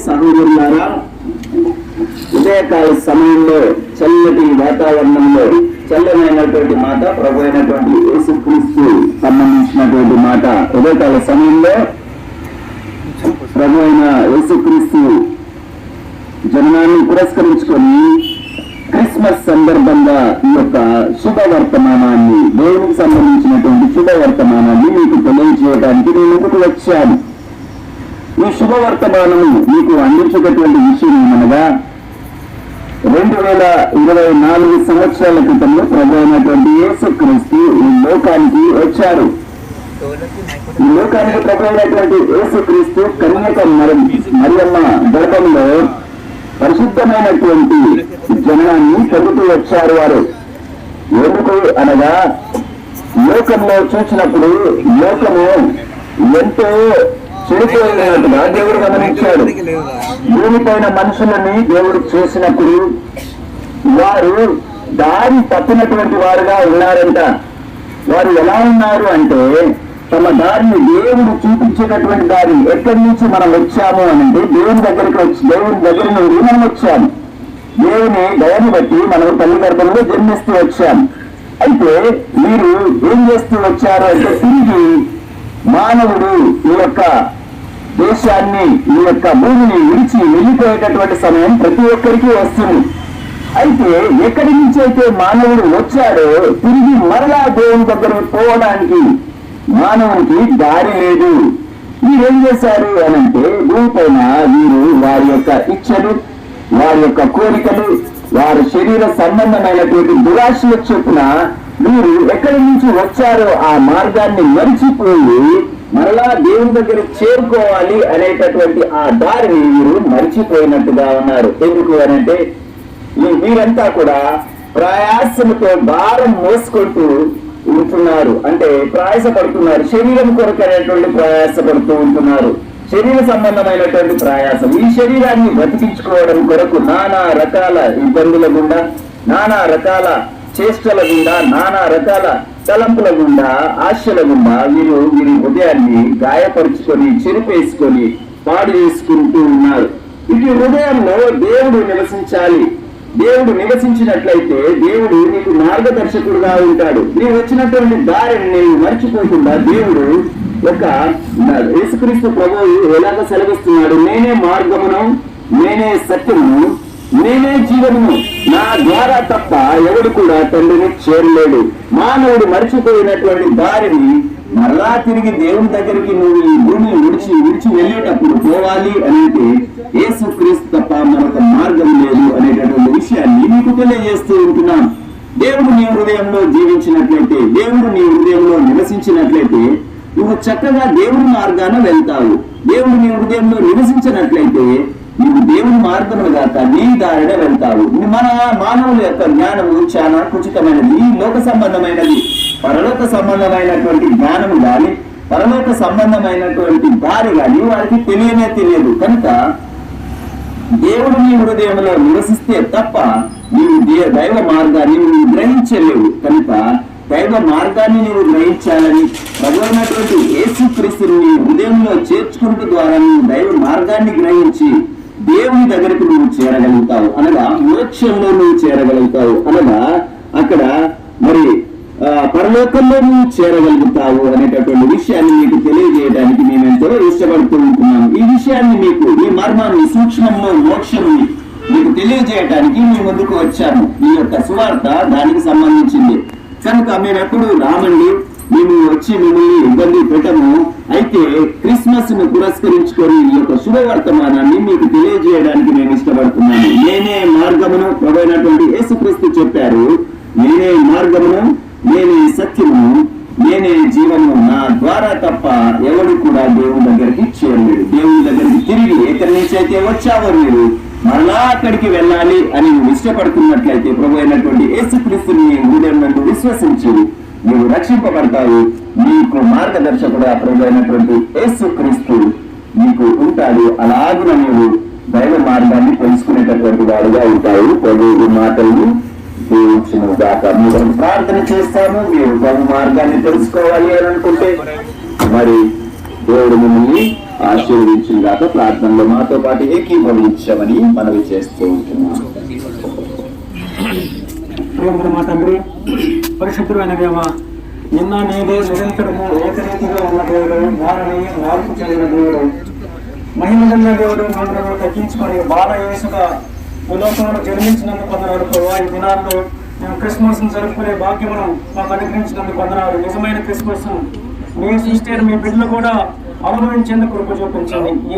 సహోదరులారా, ఉదయకాల సమయంలో చల్లటి వాతావరణంలో చల్లనైనటువంటి మాట ప్రభు అయినటువంటి యేసుక్రీస్తు సంబంధించినటువంటి మాట. ఉదయకాల సమయంలో ప్రభు అయిన యేసుక్రీస్తు జననాన్ని పురస్కరించుకొని క్రిస్మస్ సందర్భంగా ఈ యొక్క శుభవర్తమానాన్ని, దేవునికి సంబంధించినటువంటి శుభవర్తమానాన్ని మీకు తెలియజేయడానికి నేను ముందుకు వచ్చాను. ఈ శుభవర్తమానము మీకు అందించేటటువంటి విషయం ఏమనగా 2024 సంవత్సరాల క్రితంలో ప్రభు అయినటువంటి యేసుక్రీస్తు ఈ లోకానికి వచ్చారు. ఈ లోకానికి ప్రభు అయినటువంటి యేసుక్రీస్తు కన్యక మరియమ్మ గర్భంలో పరిశుద్ధమైనటువంటి జననాన్ని పొందుతూ వచ్చారు. వారు ఎందుకు అనగా లోకంలో చూసినప్పుడు లోకము ఎంతో చెడిపోయినట్టుగా దేవుడు గమనించాడు. భూమిపైన మనుషులని దేవుడు చూసినప్పుడు వారు దారి తప్పినటువంటి వారుగా ఉన్నారంట. వారు ఎలా ఉన్నారు అంటే తమ దారిని దేవుడు చూపించేటటువంటి దారి. ఎక్కడి నుంచి మనం వచ్చాము అంటే దేవుని దగ్గర నుండి మనం వచ్చాము. దేవుని దయని బట్టి మనం తల్లి గర్భంలో జన్మిస్తూ వచ్చాము. అయితే మీరు ఏం చేస్తూ వచ్చారు అంటే తిరిగి మానవుడు ఈ యొక్క దేశాన్ని, ఈ యొక్క భూమిని విడిచి వెళ్ళిపోయేటటువంటి సమయం ప్రతి ఒక్కరికి వస్తుంది. అయితే ఎక్కడి నుంచి అయితే మానవుడు వచ్చాడో తిరిగి మరలా దేవుని దగ్గరకు పోవడానికి మానవునికి దారి లేదు. వీరేం చేశారు అనంటే భూమిపైన వీరు వారి యొక్క ఇచ్చలు, వారి యొక్క కోరికలు, వారి శరీర సంబంధమైనటువంటి దురాశల చొప్పున వీరు ఎక్కడి నుంచి వచ్చారో ఆ మార్గాన్ని మరిచిపోయి మరలా దేవుని దగ్గర చేరుకోవాలి అనేటటువంటి ఆ దారిని వీరు మరిచిపోయినట్టుగా ఉన్నారు. ఎందుకు అనంటే వీరంతా కూడా ప్రయాసముతో భారం మోసుకుంటూ ఉంటున్నారు. అంటే ప్రయాసపడుతున్నారు, శరీరం కొరకు అనేటువంటి ప్రయాసపడుతూ ఉంటున్నారు. శరీర సంబంధమైనటువంటి ప్రయాసం, ఈ శరీరాన్ని బ్రతికించుకోవడం కొరకు నానా రకాల ఇబ్బందుల గుండా, నానా రకాల చేష్టల గుండా, నానా రకాల తలంపుల గుండా, ఆశల గుండా వీరి హృదయాన్ని గాయపరుచుకొని చెరిపేసుకొని పాడు చేసుకుంటూ ఉన్నారు. ఇటు హృదయంలో దేవుడు నివసించాలి. దేవుడు నివసించినట్లయితే దేవుడు నీకు మార్గదర్శకుడుగా ఉంటాడు. నీవు వచ్చినటువంటి దారిని నీవు మర్చిపోకుండా దేవుడు ఒక యేసుక్రీస్తు ప్రభువు ఎలాగ సెలవిస్తున్నాడు, నేనే మార్గమును, నేనే సత్యమును, నేనే జీవనము, నా ద్వారా తప్ప ఎవడు కూడా తండ్రిని చేరలేడు. మానవుడు మర్చిపోయినటువంటి దారిని మరలా తిరిగి దేవుని దగ్గరికి నువ్వు ఈ భూమిని విడిచి వెళ్ళేటప్పుడు పోవాలి అనేది యేసుక్రీస్తు తప్ప మరొక మార్గం లేదు అనేటటువంటి విషయాన్ని నీకు తెలియజేస్తూ ఉంటున్నాం. దేవుడు నీ హృదయంలో జీవించినట్లయితే, దేవుడు నీ హృదయంలో నివసించినట్లయితే నువ్వు చక్కగా దేవుడి మార్గాన వెళ్తావు. దేవుడు నీ హృదయంలో నివసించినట్లయితే నువ్వు దేవుని మార్గములు గాక నీ దారిన వెళ్తావు. మన మానవుల యొక్క జ్ఞానము చాలా కుచితమైనది. ఈ లోక సంబంధమైనది. పరలోక సంబంధమైనటువంటి జ్ఞానము గాని, పరలోక సంబంధమైనటువంటి దారి గాని వారికి తెలియదు. కనుక దేవుడు నీ హృదయంలో నివసిస్తే తప్ప నీవు దైవ మార్గాన్ని నువ్వు గ్రహించలేవు. కనుక దైవ మార్గాన్ని నీవు గ్రహించాలని ప్రభువైనటువంటి యేసుక్రీస్తుని నీ హృదయంలో చేర్చుకుంటూ ద్వారా నువ్వు దైవ మార్గాన్ని గ్రహించి దేవుని దగ్గరకు నువ్వు చేరగలుగుతావు. అనగా మోక్షంలో నువ్వు చేరగలుగుతావు. అనగా అక్కడ మరి పరలోకంలో నువ్వు చేరగలుగుతావు అనేటటువంటి విషయాన్ని మీకు తెలియజేయడానికి మేము ఎంతో ఇష్టపడుతూ ఉంటున్నాం. ఈ విషయాన్ని మీకు, ఈ మర్మాన్ని, సూక్ష్మంలో మోక్షంని మీకు తెలియజేయడానికి మీ ముందుకు వచ్చాను. ఈ యొక్క సువార్త దానికి సంబంధించింది. కనుక మేము ఎప్పుడు రామండి, మేము వచ్చి మిమ్మల్ని ఇబ్బంది పెట్టము. అయితే క్రిస్మస్ ను పురస్కరించుకొని ఈ యొక్క శుభవర్తమానాన్ని మీకు తెలియజేయడానికి నేను ఇష్టపడుతున్నాను. నేనే మార్గమును, ప్రభువైనటువంటి యేసుక్రీస్తు చెప్పారు, నేనే మార్గమును, నేనే సత్యమును, నేనే జీవము, నా ద్వారా తప్ప ఎవడు కూడా దేవుని దగ్గరికి చేరలేడు. దేవుని దగ్గరికి తిరిగి ఎక్కడి నుంచి అయితే వచ్చావో మీరు మరలా అక్కడికి వెళ్ళాలి అని నువ్వు ఇష్టపడుతున్నట్లయితే ప్రభు అయినటువంటి యేసుక్రీస్తుని హృదయం నందు విశ్వసించి నువ్వు రక్షింపబడతావు. నీకు మార్గదర్శకుడు ప్రభు అయినటువంటి యేసుక్రీస్తు నీకు ఉంటాడు. అలాగున నీవు దైవ మార్గాన్ని తెలుసుకునేటటువంటి వాడుగా ఉంటావు. ప్రభు మాటలు దీవించిన దాకా మీరు ప్రార్థన చేస్తాము. మీరు దైవ మార్గాన్ని తెలుసుకోవాలి అని అనుకుంటే మరి దేవుడు మిమ్మల్ని ఆశీర్వదించిన దాకా ప్రార్థనలో మాతో పాటు ఏకీభవించమని మనవి చేస్తూ ఉంటున్నాం. మా తండ్రి, పరిశుద్ధమైన దేవ, నిన్న నేడు నిరంతరము ఏకరీతిగా ఉన్న దేవుడు, వారిని మార్పు చెందిన దేవుడు, మహిమగల దేవుడు, మమ్మల్ని తగ్గించుకొని బాలయేసుగా లోకంలో జన్మించినందుకు వందనాలు ప్రభు. ఈ దినాల్లో మేము క్రిస్మస్ ను జరుపుకునే భాగ్యమును మాకు అనుగ్రహించినందుకు వందనాలు. నిజమైన క్రిస్మస్ మీ సిస్టర్, మీ బిడ్డలు కూడా అనుభవించేందుకు కృప చూపించండి. ఈ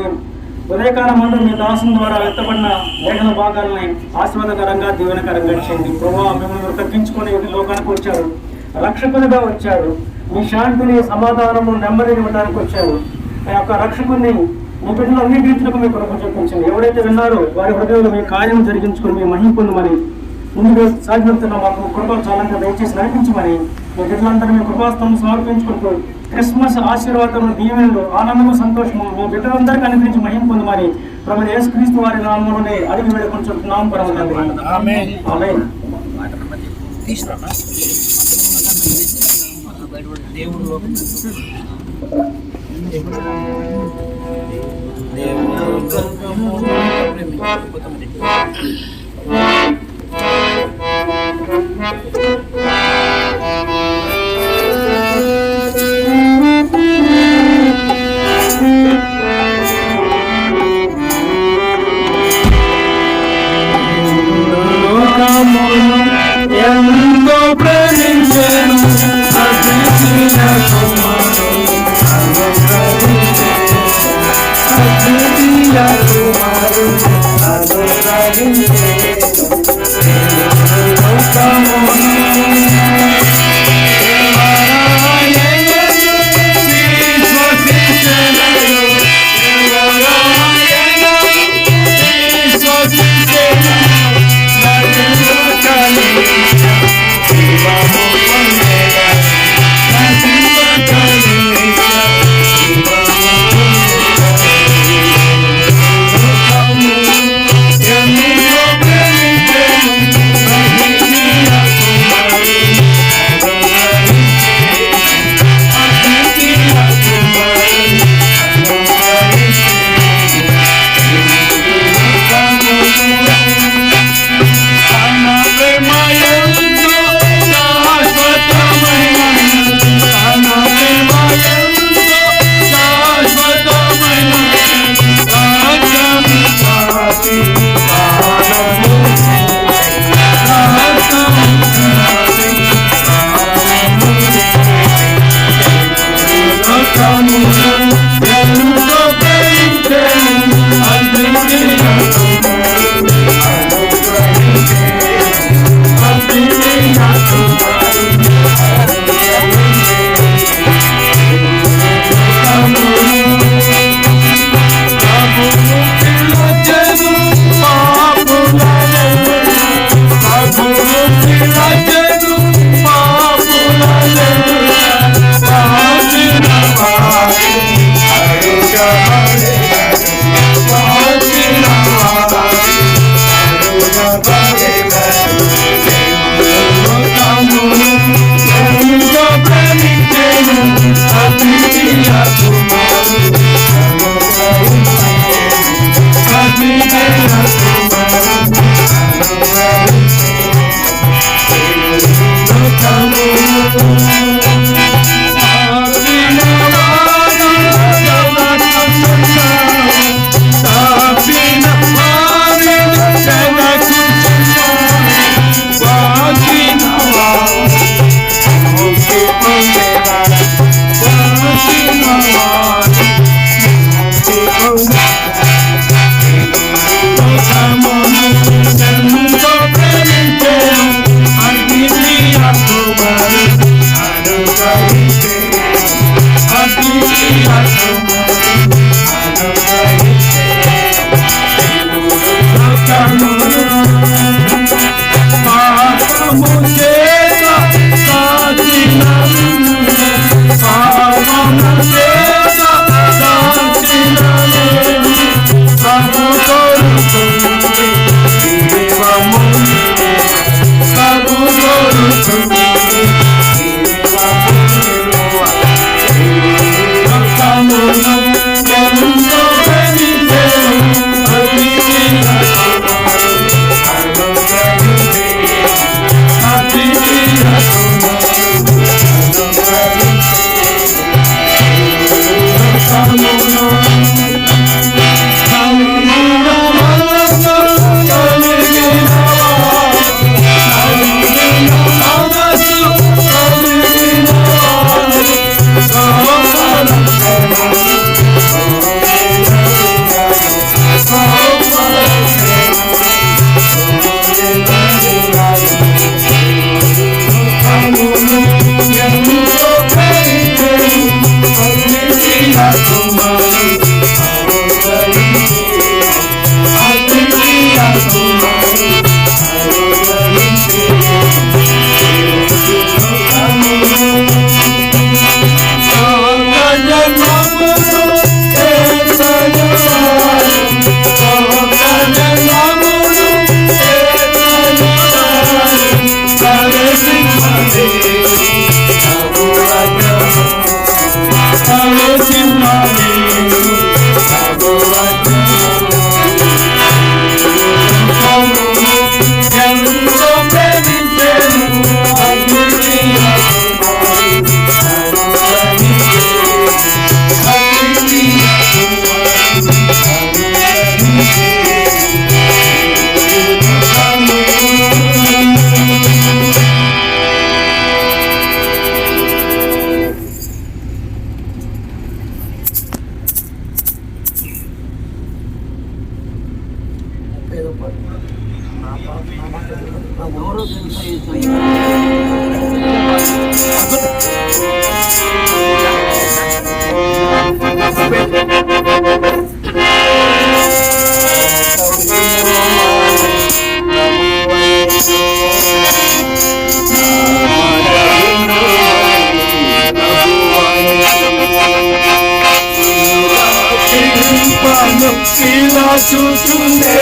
ఉదయకాల మందు మీ దాసం ద్వారా ఎత్తబడిన లేఖన భాగాలని ఆశీర్వాదకరంగా, దీవెనకరంగా చేయండి ప్రభు. మిమ్మల్ని తగ్గించుకొని లోకానికి వచ్చారు, రక్షకునిగా వచ్చారు. మీ శాంతిని, సమాధానము, నెమ్మదిని ఇవ్వడానికి వచ్చారు. ఆ యొక్క రక్షకుని మీ బిడ్డలు అన్ని రీతులకు మీ కృప చూపించండి. ఎవరైతే విన్నారో వారి హృదయంలో మీ కార్యం జరిగించుకొని మీ మహిమ పొందమని ముందుకు సాగిస్తున్న మాకు కృప చాలంగా దయచేసి నడిపించమని మీ బిడ్డలందరూ మీ కృపాస్థం సమర్పించుకుంటూ క్రిస్మస్ ఆశీర్వాదం, దీవెనలు, ఆనందము, సంతోషము మీ బిడ్డలందరికీ అనుగ్రహించి మహిమ పొందమని ప్రభు యేసుక్రీస్తు వారి నామములోనే అడిగి వేడుకొంచున్నాం పరమ తండ్రి. ఆమేన్. ఆమేన్. ఎంతో ప్రేమించాను అద్వితీయ కుమారుడు, అద్వితీయ కుమారుడు ఎంతో చూస్తుండే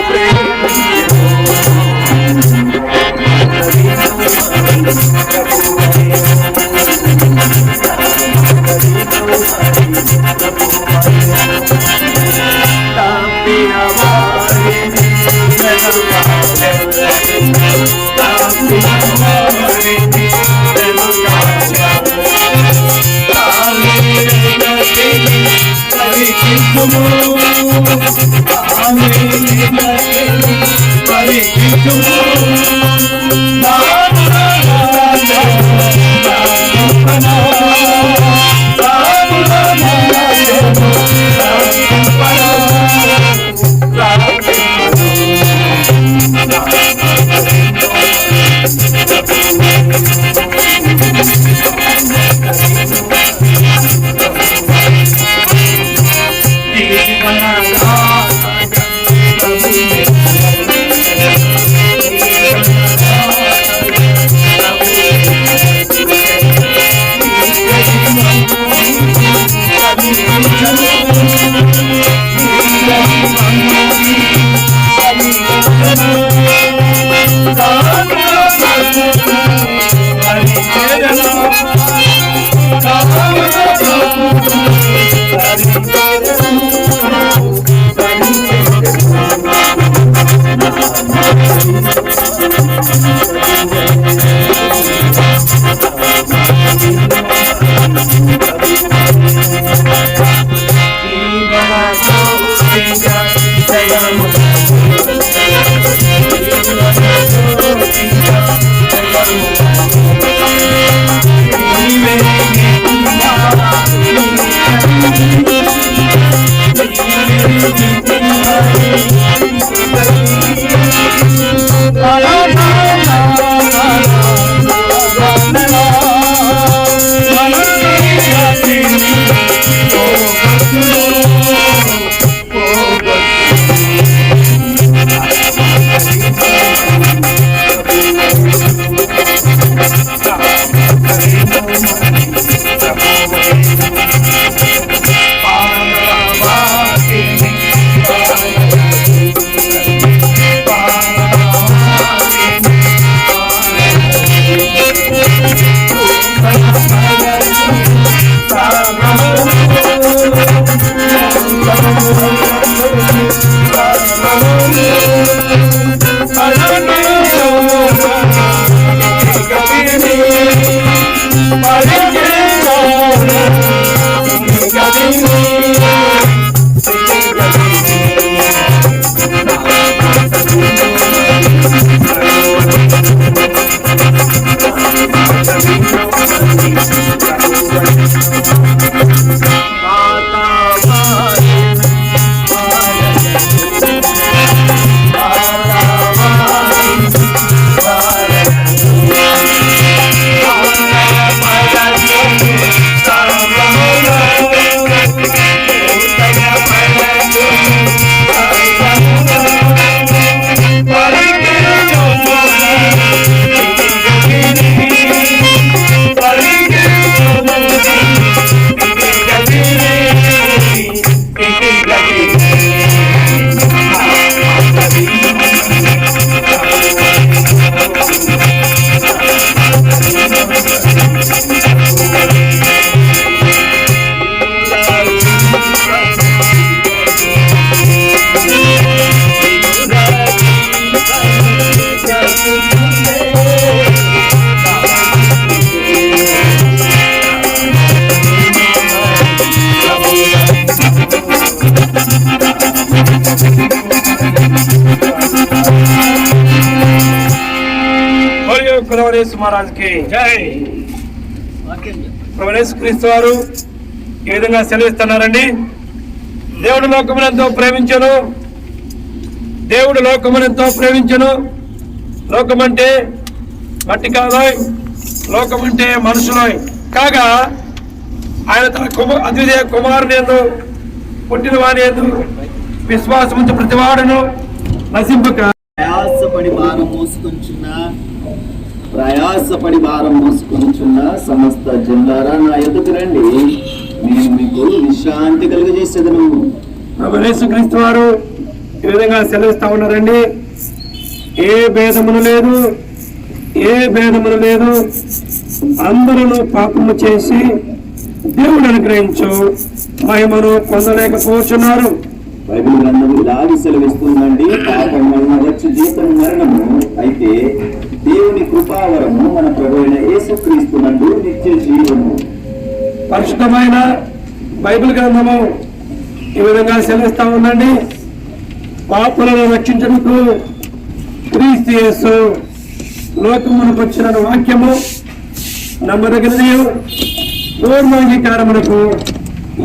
ప్రేమ महाराज की जय క్రీస్తు వారు ఈ విధంగా సెలవిస్తున్నారండి. దేవుడు లోకమునంతో ప్రేమించను, దేవుడు లోకమునంతో ప్రేమించను. లోకమంటే మట్టి కాదోయ్, లోకమంటే మనుషులోయ్ కాగా ఆయన తన అద్వితీయ కుమారుని యందు పుట్టిన వారి యందు విశ్వాసముంచు ప్రతివాడును నశింపక ప్రయాసపడి భారం మోసుకొనుచున్న సమస్త జనులారా నా ఎదుగు రండి, నేను మీకు విశ్రాంతి కలుగజేసేదను. యేసుక్రీస్తు వారు ఈ విధంగా సెలవిస్తా ఉన్నారండి. ఏ భేదమును లేదు, ఏ భేదమును లేదు, అందరూ పాపము చేసి దేవుడు అనుగ్రహించు మహిమను పొందలేకపోతున్నారు. బైబిల్ గ్రంథం ఇలాగే సెలవిస్తుందండి, పాపం వలన వచ్చి జీతం మరణము, అయితే దేవుని కృపావరము మన ప్రభువైన యేసుక్రీస్తునందు నిత్య జీవము. పరిశుద్ధమైన బైబిల్ గ్రంథము ఈ విధంగా సెలవిస్తా ఉందండి. పాపులను రక్షించుటకు క్రీస్తు క్రీస్తు యేసు లోకమునకు వచ్చిన వాక్యము నమ్మదగినది, పూర్వాంగీకారమునకు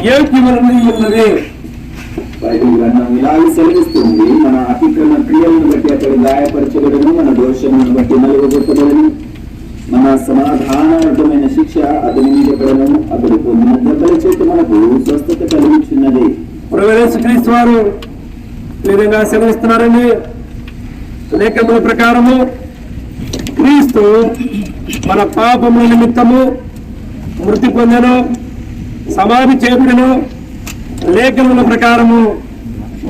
యోగ్యమునది ఉన్నది. బైబిల్ గ్రంథం ఇలాగే సెలవిస్తుంది, మన అతిక్రమ క్రియలను బట్టి అతడు గాయపరచబడను, మన దోషములను బట్టి నలుగొట్టబడను, మన సమాధానార్థమైన శిక్ష అతని మీద పడను, అతడు పొందిన దెబ్బల చేత మనకు స్వస్థత కలిగించున్నది. ప్రభువైన యేసుక్రీస్తు వారు ఈ విధంగా సెలవిస్తున్నారండి. లేఖనముల ప్రకారము క్రీస్తు మన పాపముల నిమిత్తము మృతి పొందెను, సమాధి చేయబడెను. లేఖనముల ప్రకారము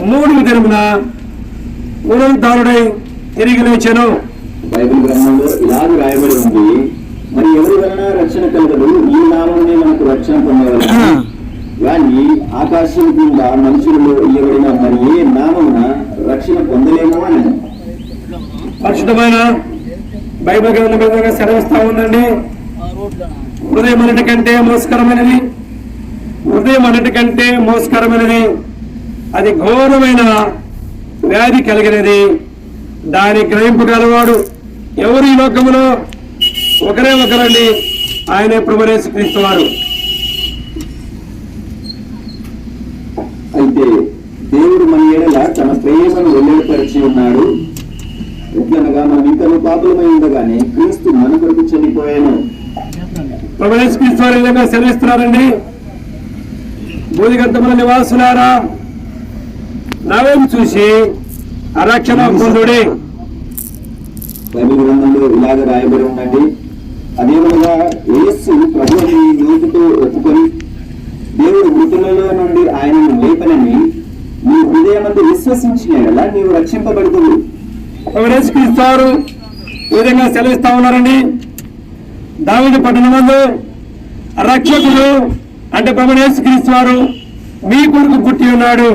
3వ దినమున పునరుద్ధానుడై తిరిగి లేచెను. బైబిల్ గ్రంథంలో ఇలాగ రాయబడి ఉంది, మరి ఎవరి వలన రక్షణ కలగదు, ఈ నామమునే మనకు రక్షణ పొందగలదు. కానీ ఆకాశం కింద మనుషులలో ఇవ్వబడిన మరి ఏ నామమున రక్షణ పొందలేమో అని పరిశుద్ధమైన బైబిల్ గ్రంథం విధంగా సెలవిస్తా ఉందండి. హృదయం అన్నిటికంటే మోసకరమైనది, హృదయం అన్నిటికంటే మోసకరమైనది, అది ఘోరమైన వ్యాధి కలిగినది. దాని గ్రహింపగలవాడు ఎవరు ఈ లోకములో? ఒకరే ఒకరండి, ఆయనే ప్రభువైన యేసుక్రీస్తు వారు. అయితే దేవుడు మన ఏడల తన ప్రేమను వెల్లడిపరిచి ఉన్నాడు. ఎట్లనగా మనం ఇంకను పాపులమై ఉండగానే క్రీస్తు మన కొరకు చనిపోయాను. ప్రభువైన యేసుక్రీస్తు వారు ఈ విధంగా సెలవిస్తున్నారండి. భూదిగంతముల నివాసులారా, నవేం చూసి రక్షణ పొందుడి. బైబిల్ గ్రంథంలో ఇలాగ రాయబడి ఉందండి, అదేమనగా యేసు ప్రభువుని నోటితో ఒప్పుకొని దేవుడు మృతులలో నుండి ఆయనను లేపనని నీ హృదయమందు విశ్వసించిన యెడల నీవు రక్షింపబడుతుంది. ప్రభువైన యేసుక్రీస్తు వారు ఈ విధంగా సెలవిస్తా ఉన్నారండి. దావీదు పట్టణమందు రక్షకుడు అంటే ప్రభువైన యేసుక్రీస్తు వారు మీ కొరకు పుట్టి ఉన్నాడు.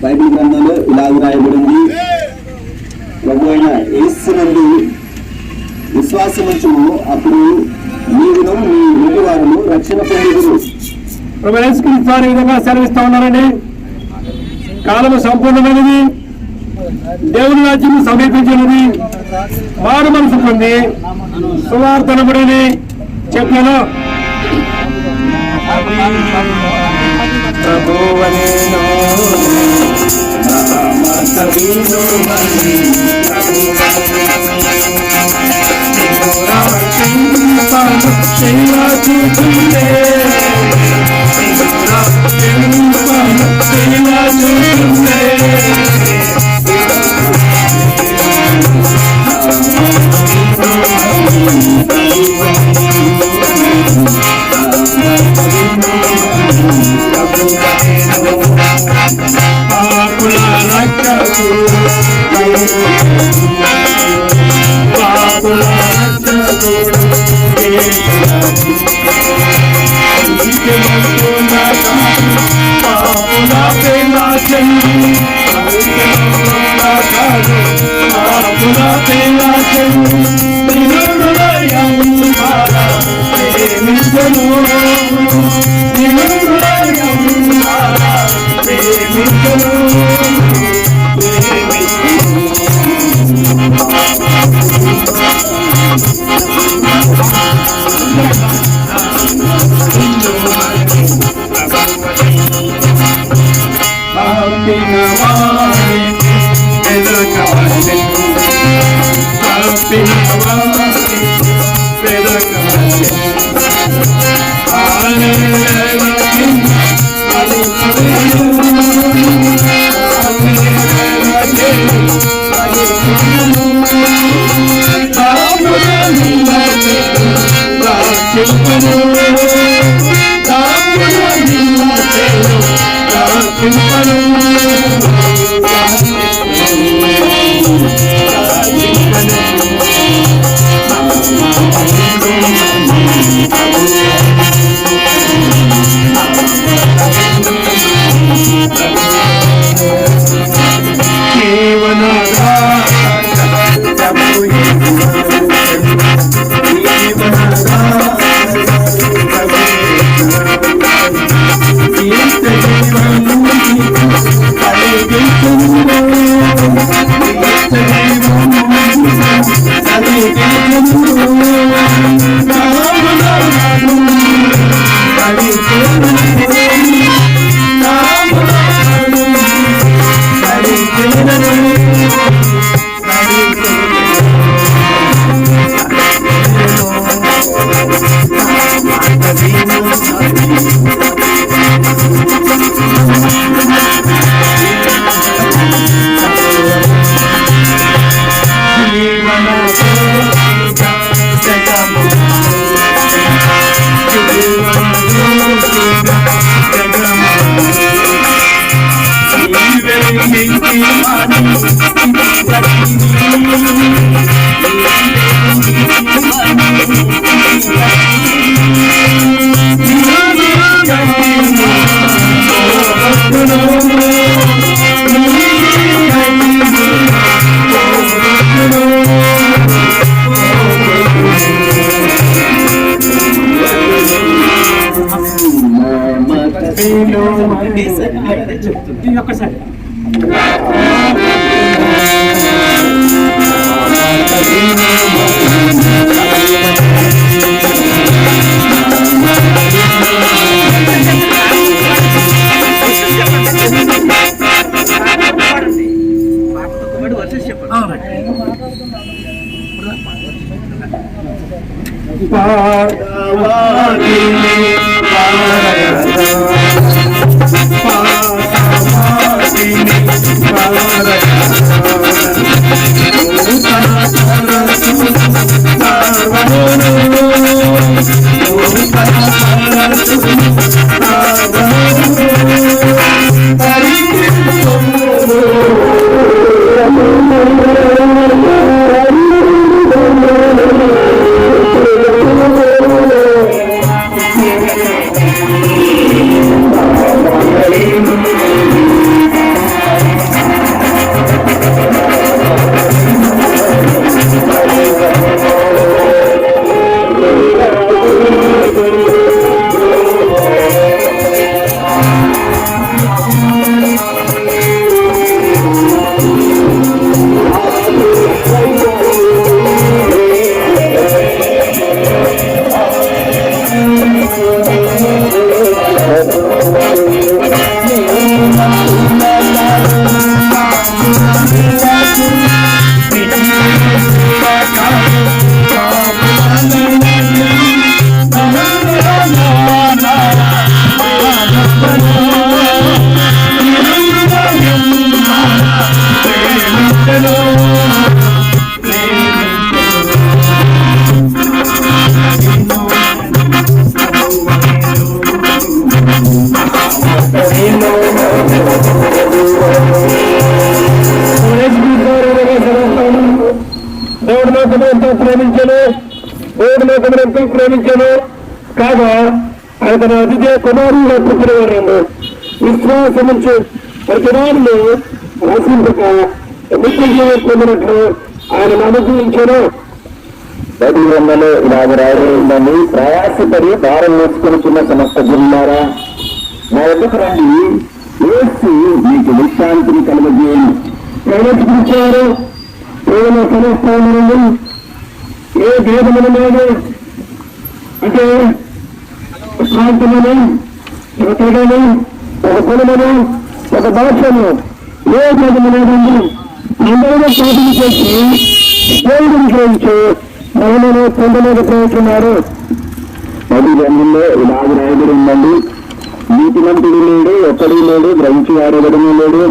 బైబిల్ గ్రంథంలో ఇలాగ రాయబడింది, ప్రభు అయిన యేసునందు విశ్వాసముంచుము, అప్పుడు నీవును నీ ఇంటి వారును రక్షణ పొందుదురు. ప్రభువైన యేసుక్రీస్తు వారు ఈ విధంగా సెలవిస్తా ఉన్నారండి. కాలము సంపూర్ణమైనది, దేవుని రాజ్యము సమీపించినది, మారు మనసు పొంది సువార్తనముడని చెప్పాను. Happy ఒక్కసారి ప్రేమించాను కాగా ఆయన తన అతిథి కుమారుడు పుట్టినవారు విశ్వాసం నుంచి ప్రతివారులు రసింపక నిత్యం పొందినట్లు ఆయన అనుగ్రహించాను. బైబిల్లో ఇలాగ రాయబడిందని ప్రయాసపడి భారం వేసుకొనిచున్న సమస్త జిల్లారా నా ఎదుకు రండి, వేసి మీకు విశ్రాంతిని కలుగజేయండి. ప్రవేశించారు ప్రేమ కలుస్తాను. ఏ భేదములు లేదు అంటే ప్రాంతమును ఒక తెగను ఒక కులమును ఒక భాషను ఏ భేదము లేదండి. అందరూ సాధన చేసి దేవుడిని గ్రహించి మహిళను పొందలేకపోతున్నారు. బైబిల్లో ఇలాగ రాయబడి ఉందండి, నీతిమంతుడు లేడు, ఒక్కడూ లేడు, గ్రహించేవాడు ఎవడనూ లేడు,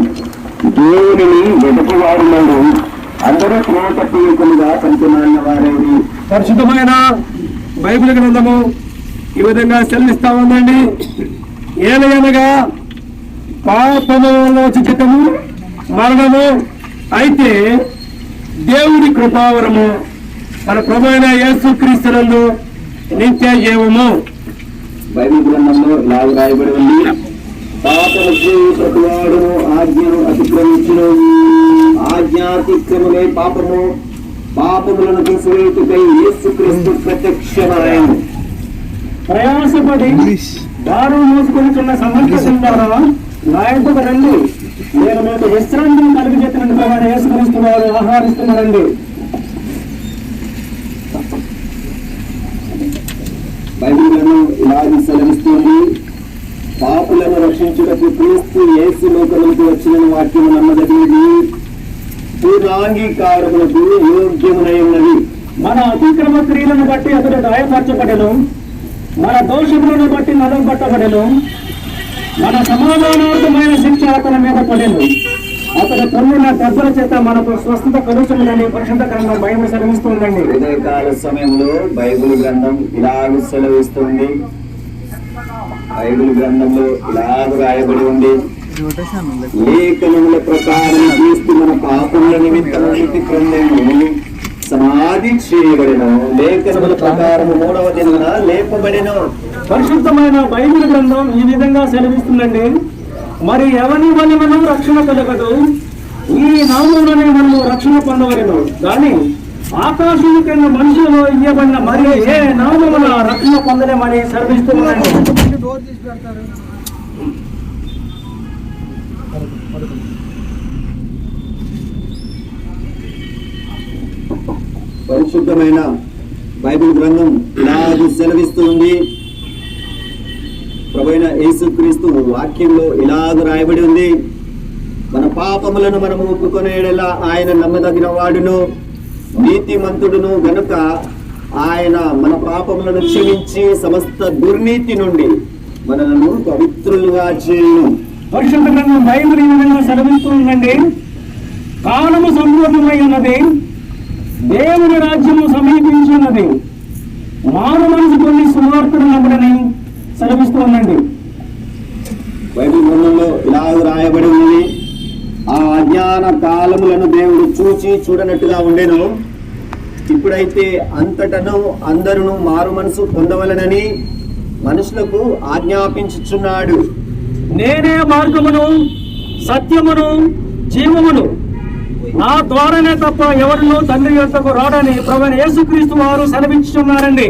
దేవుడిని వెతుకువాడు లేడు, అందరూ స్నేహపూర్వకులుగా పంచుమాలిన వారేది. పరిశుద్ధమైన బైబిల్ గ్రంథము ఈ విధంగా సెలవిస్తా ఉందండి. ఏలయనగా పాపము వల్ల వచ్చే చిత్తము మరణము, అయితే దేవుడి కృపావరము మన ప్రభువైన యేసుక్రీస్తునందు నిత్య జీవము. బైబిల్ గ్రంథంలో ఇలాగ రాయబడి ఉంది, పాపము చేయు ప్రతివాడును ఆజ్ఞను అతిక్రమించును, ఆజ్ఞాతిక్రమమే పాపము, పాపములను తీసివేయుటకై యేసుక్రీస్తు ప్రత్యక్షమాయెను. ప్రయాసపడి వారు మోసుకొనిచున్న సమర్థం ద్వారా నా యొద్దకు రండి, నేను మీకు విశ్రాంతిని కలుగజేసినట్టు ప్రకారం యేసుక్రీస్తు వారు ఆహ్వానిస్తున్నారండి. బైబిల్ గ్రంథం ఇలాగే సెలవిస్తుంది, పాపులను రక్షించుటకు క్రీస్తు యేసు లోకములకు వచ్చిన వాక్యము నమ్మదగినది, సర్వాంగీకారములకు యోగ్యమునై ఉన్నది. మన అతిక్రమ క్రియలను బట్టి అతడు గాయపరచబడెను, మన దోషములను బట్టి నలం పట్టబడెను, మన సమాధానార్థమైన శిక్ష అతని మీద పడెను, అతను పొందిన దెబ్బల చేత మనకు స్వస్థత కలుగుతుందని పరిశుద్ధ గ్రంథం బైబిల్ సెలవిస్తుందండి. ఉదయకాల సమయంలో బైబిల్ గ్రంథం ఇలాగ సెలవిస్తుంది. బైబిల్ గ్రంథంలో ఇలాగ రాయబడి ఉంది, లేఖనముల ప్రకారం క్రీస్తు మన పాపముల నిమిత్తము మృతి పొందెను, సమాధి చేయబడెను, లేఖనముల ప్రకారం 3వ దినాన లేపబడెను. పరిశుద్ధమైన బైబిల్ గ్రంథం ఈ విధంగా సెలవిస్తుందండి. మరి ఎవరి వలన రక్షణ కలగదు, ఈ నామములనే మనము రక్షణ పొందవలెను. కానీ ఆకాశం కింద మనుషులు ఇవ్వబడిన మరి ఏ నామమున రక్షణ పొందలేమని సెలవిస్తున్నాడు. పరిశుద్ధమైన బైబిల్ గ్రంథం ఇలాగ సెలవిస్తుంది. ప్రభువైన యేసుక్రీస్తు వాక్యంలో ఇలాగ రాయబడి ఉంది, మన పాపములను మనము ఒప్పుకొనేలా ఆయన నమ్మదగిన వాడును, నీతిమంతుడును గనుక ఆయన మన పాపములను క్షమించి సమస్త దుర్నీతి నుండి మనలను పవిత్రులుగా చేయును. పరిశుద్ధ గ్రంథం బైబిల్ ఈ విధంగా సెలవిస్తుందండి. కాలము సంపూర్ణమై ఉన్నది, దేవుని రాజ్యము సమీపించున్నది, మారు మనసు కొన్ని సువార్తలు నమ్మడని సెలవిస్తుందండి. బైబిల్ గ్రంథంలో ఇలాగ రాయబడి ఉంది, ఆ అజ్ఞాన కాలములను దేవుడు చూచి చూడనట్టుగా ఉండెను, ఇప్పుడైతే అంతటను అందరూ మారు మనసు పొందవలనని మనుషులకు ఆజ్ఞాపించుచున్నాడు. నేనే మార్గమును సత్యమును జీవమును, నా ద్వారానే తప్ప ఎవరినూ తండ్రి యొద్దకు రాడని ప్రభువైన యేసుక్రీస్తు వారు సెలవించుచున్నారండి.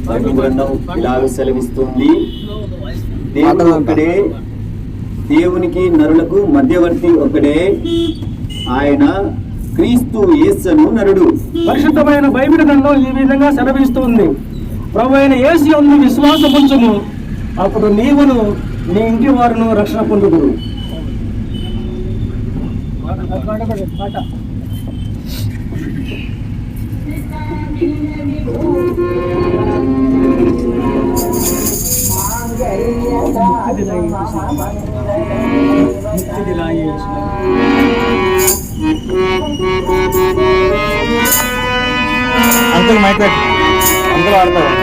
బైబిల్ గ్రంథం ఇలాగ సెలవిస్తుంది, దేవుడు ఒక్కడే, దేవునికి నరులకు మధ్యవర్తి ఒకడే, ఆయన క్రీస్తు యేసును నరుడు. పరిశుద్ధమైన బైబిల్ గ్రంథం ఈ విధంగా సెలవిస్తుంది. ప్రభువైన యేసు యందు విశ్వాసం ఉంచుము, అప్పుడు నీవును నీ ఇంటి వారును రక్షణ పొందుదురు. అంకుల్ మైక్ అంకుల్ ఆడతారు.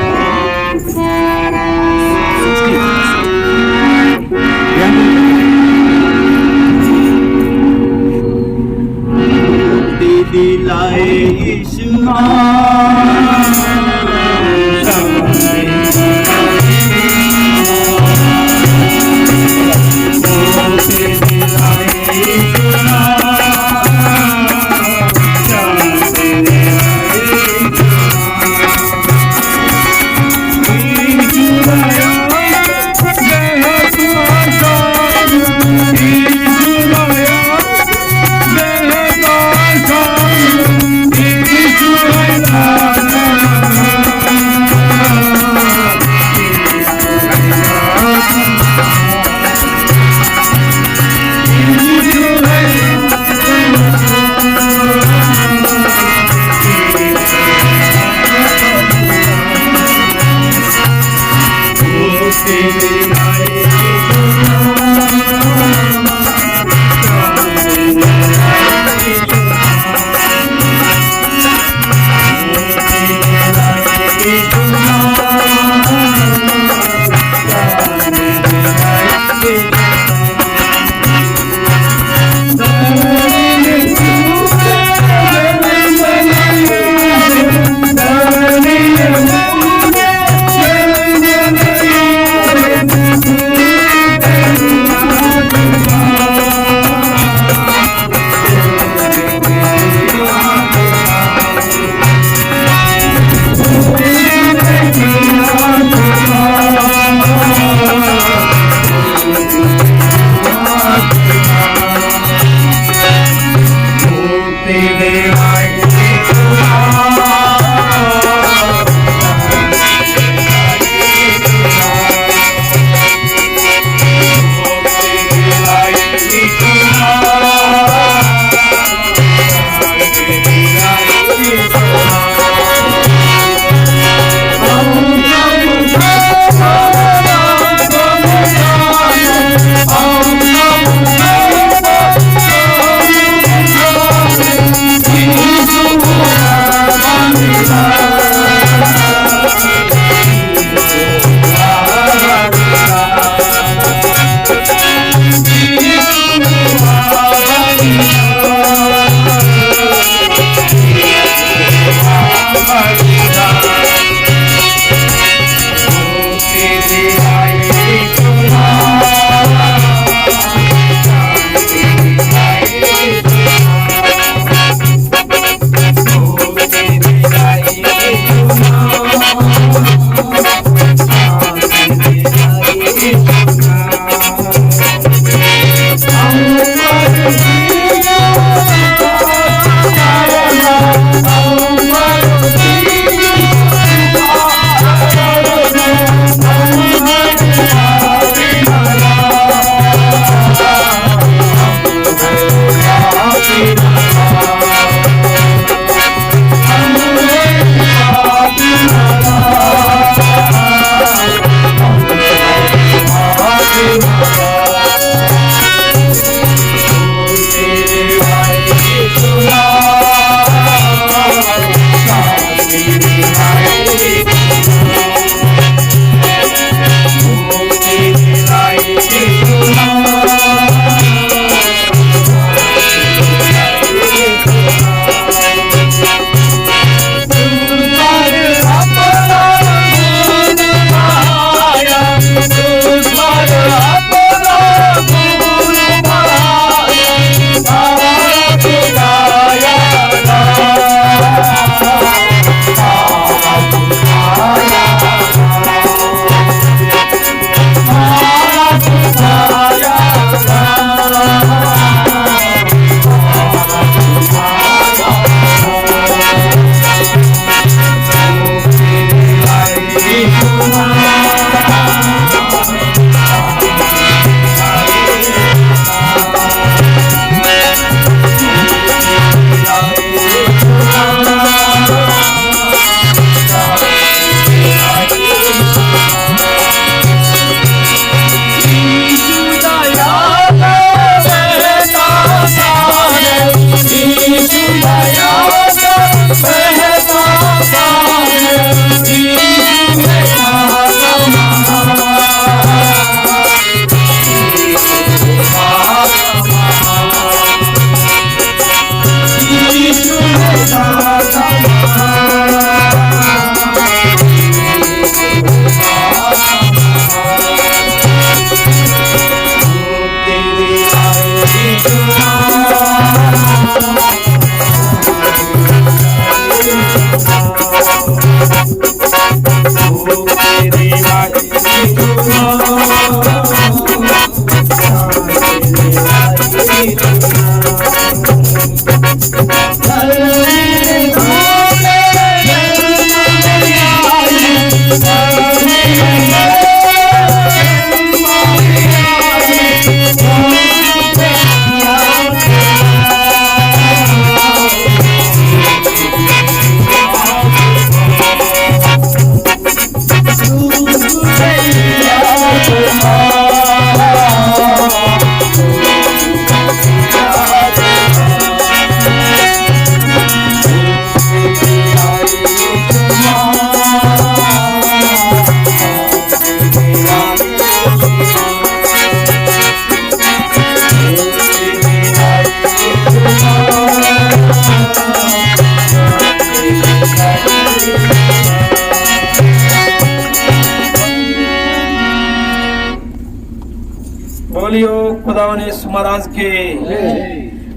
भगवान यीशु महाराज के,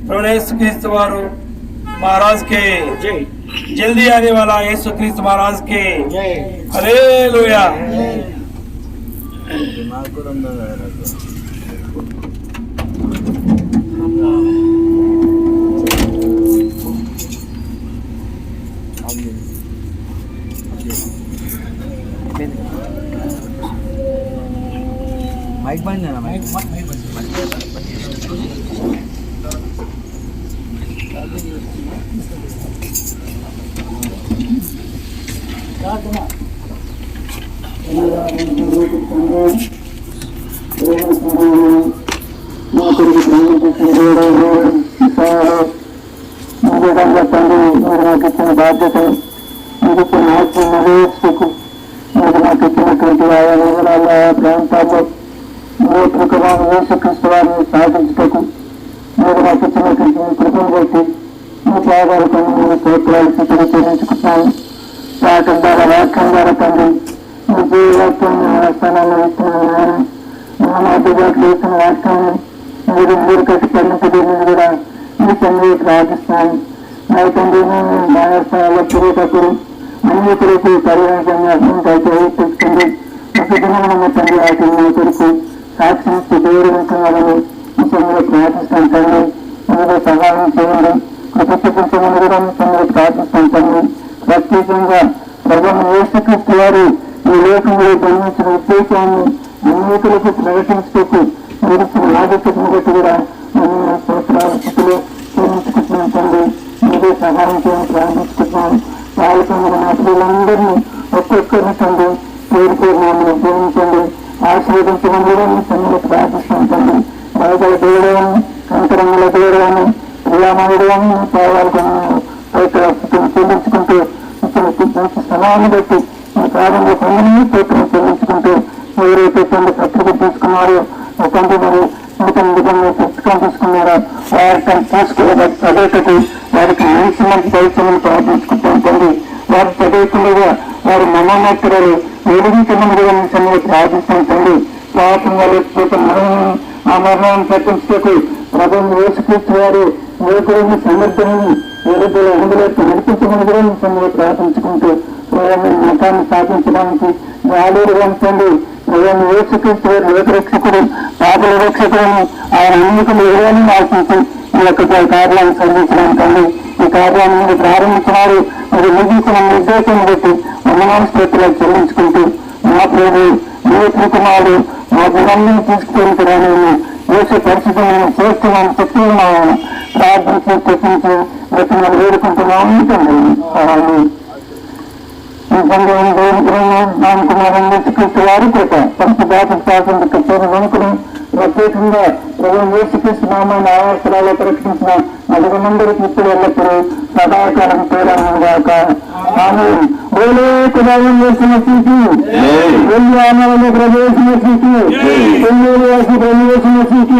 प्रभु यीशु क्रिस्त वारू महाराज के, जल्दी आने वाला यीशु क्रिस्त महाराज के, हालेलुया। माइक बंद है ना, माइक బాధ్యత ప్రాంతాల్లో యేసుక్రీస్తు వారిని సాధించటకు మీరు నాకు ఇచ్చినటువంటి కృపను బట్టి మీ త్యాగాల పనులు స్తోత్రాలు చెల్లించుకుంటున్నాను. వాక్యం ద్వారా తండ్రి మీ జీవితాన్ని స్థానాల్లో ఇస్తున్నాను. అందుబాటులో ఇచ్చిన వాక్యాన్ని మీరు కట్టుపడినప్పుడు కూడా మీ తండ్రి ప్రార్థిస్తున్నాను. నా తండ్రి న్యాయస్థానాల్లో తిరిగేటప్పుడు అన్నిటికీ పరిగణించండి తెచ్చుకుంది ఒక దినమైన తండ్రి వాటిని మీ కొరకు సాక్షిస్తూ గౌరవించాలని మీ తండ్రి ప్రార్థిస్తాను తండ్రి. మీరు సహాయం చేయండి, కృతజ్ఞతమని కూడా మీ తండ్రి ప్రార్థిస్తాను తండ్రి. ప్రత్యేకంగా ప్రభువు యేసుక్రీస్తు వారు ఈ లోకంలో జన్మించిన ఉద్దేశాన్ని అన్నిటికీ ప్రకటించుటకు మీరు ఆధిక్యతను బట్టి కూడా స్థితిలో చెల్లించుకుంటున్నాను తండ్రి. మీరే సహాయం చేయని ప్రారంభించుకుంటున్నాను. పాల్గొన్న నా పిల్లలందరినీ ఒక్కొక్కరిని తండ్రి పేరుకోమని జీవించండి, ఆశీర్వదించడం కూడా మీ తండ్రి ప్రార్థిస్తాను తండ్రి. బయటల దేవుడని కంకరంగుల దేవుడని ప్రియామయుడని పాల్గొని చెల్లించుకుంటూ మంచి స్థలాన్ని బట్టి మీ ప్రారంభ పనులని పేరు చెల్లించుకుంటూ ఎవరైతే తండ్రి పత్రిక తీసుకున్నారో తండ్రి మరి విధంగా పుస్తకం తీసుకున్నారో వారి తీసుకోవాలి చదువుటకు వారికి మంచి దైత్యాలను ప్రార్థించుకుంటాం తండ్రి. వారు చదువుతుండగా వారి మనోన్నతులు వెలిగించడం కూడా మీ సమయంలో ప్రార్థిస్తాం తండ్రి. పాపంగా లేకపోతే మరణం ఆ మరణాన్ని తప్పించుటకు ప్రభుత్వం యేసుక్రీస్తు వారు యువకులను సమర్థనని విడుదల అందులోకి నడిపించమని కూడా మీ సమయంలో ప్రార్థించుకుంటూ మతాన్ని స్థాపించడానికి గాలేరు వంచండి. ప్రభుత్వం యేసుక్రీస్తు వారు లోకరక్షకుడు పాపల రక్షకులను ఆయన అన్నికలు ఇవ్వాలని ఆశించి ఈ యొక్క కార్యాలను సాధించడానికి ఈ కార్యాన్ని మీరు ప్రారంభించినారు. అది ముగించిన ఉద్దేశం బట్టి వందనాలు స్తోత్రాలు చెల్లించుకుంటూ మా ప్రభు కుమారుడు మా గుణాన్ని తీసుకుని వేసే పరిస్థితులను శ్రేష్టమైన శక్తులను ప్రార్థించి తెప్పించి రచనలు వేడుకుంటున్నాము తండ్రి. యేసుక్రీస్తు వారి కృప పరిశుద్ధాత్మ శాసనం ప్రత్యేకంగా ప్రభువు యేసుక్రీస్తు నామాన్ని ఆవాసరాల్లో ప్రకటించిన నలుగురందరికీ ఇప్పుడు ఎల్లప్పుడూ సదాకాలం పేరాక ఆమేన్. ప్రవేశించిన స్థితి ప్రవేశించిన స్థితి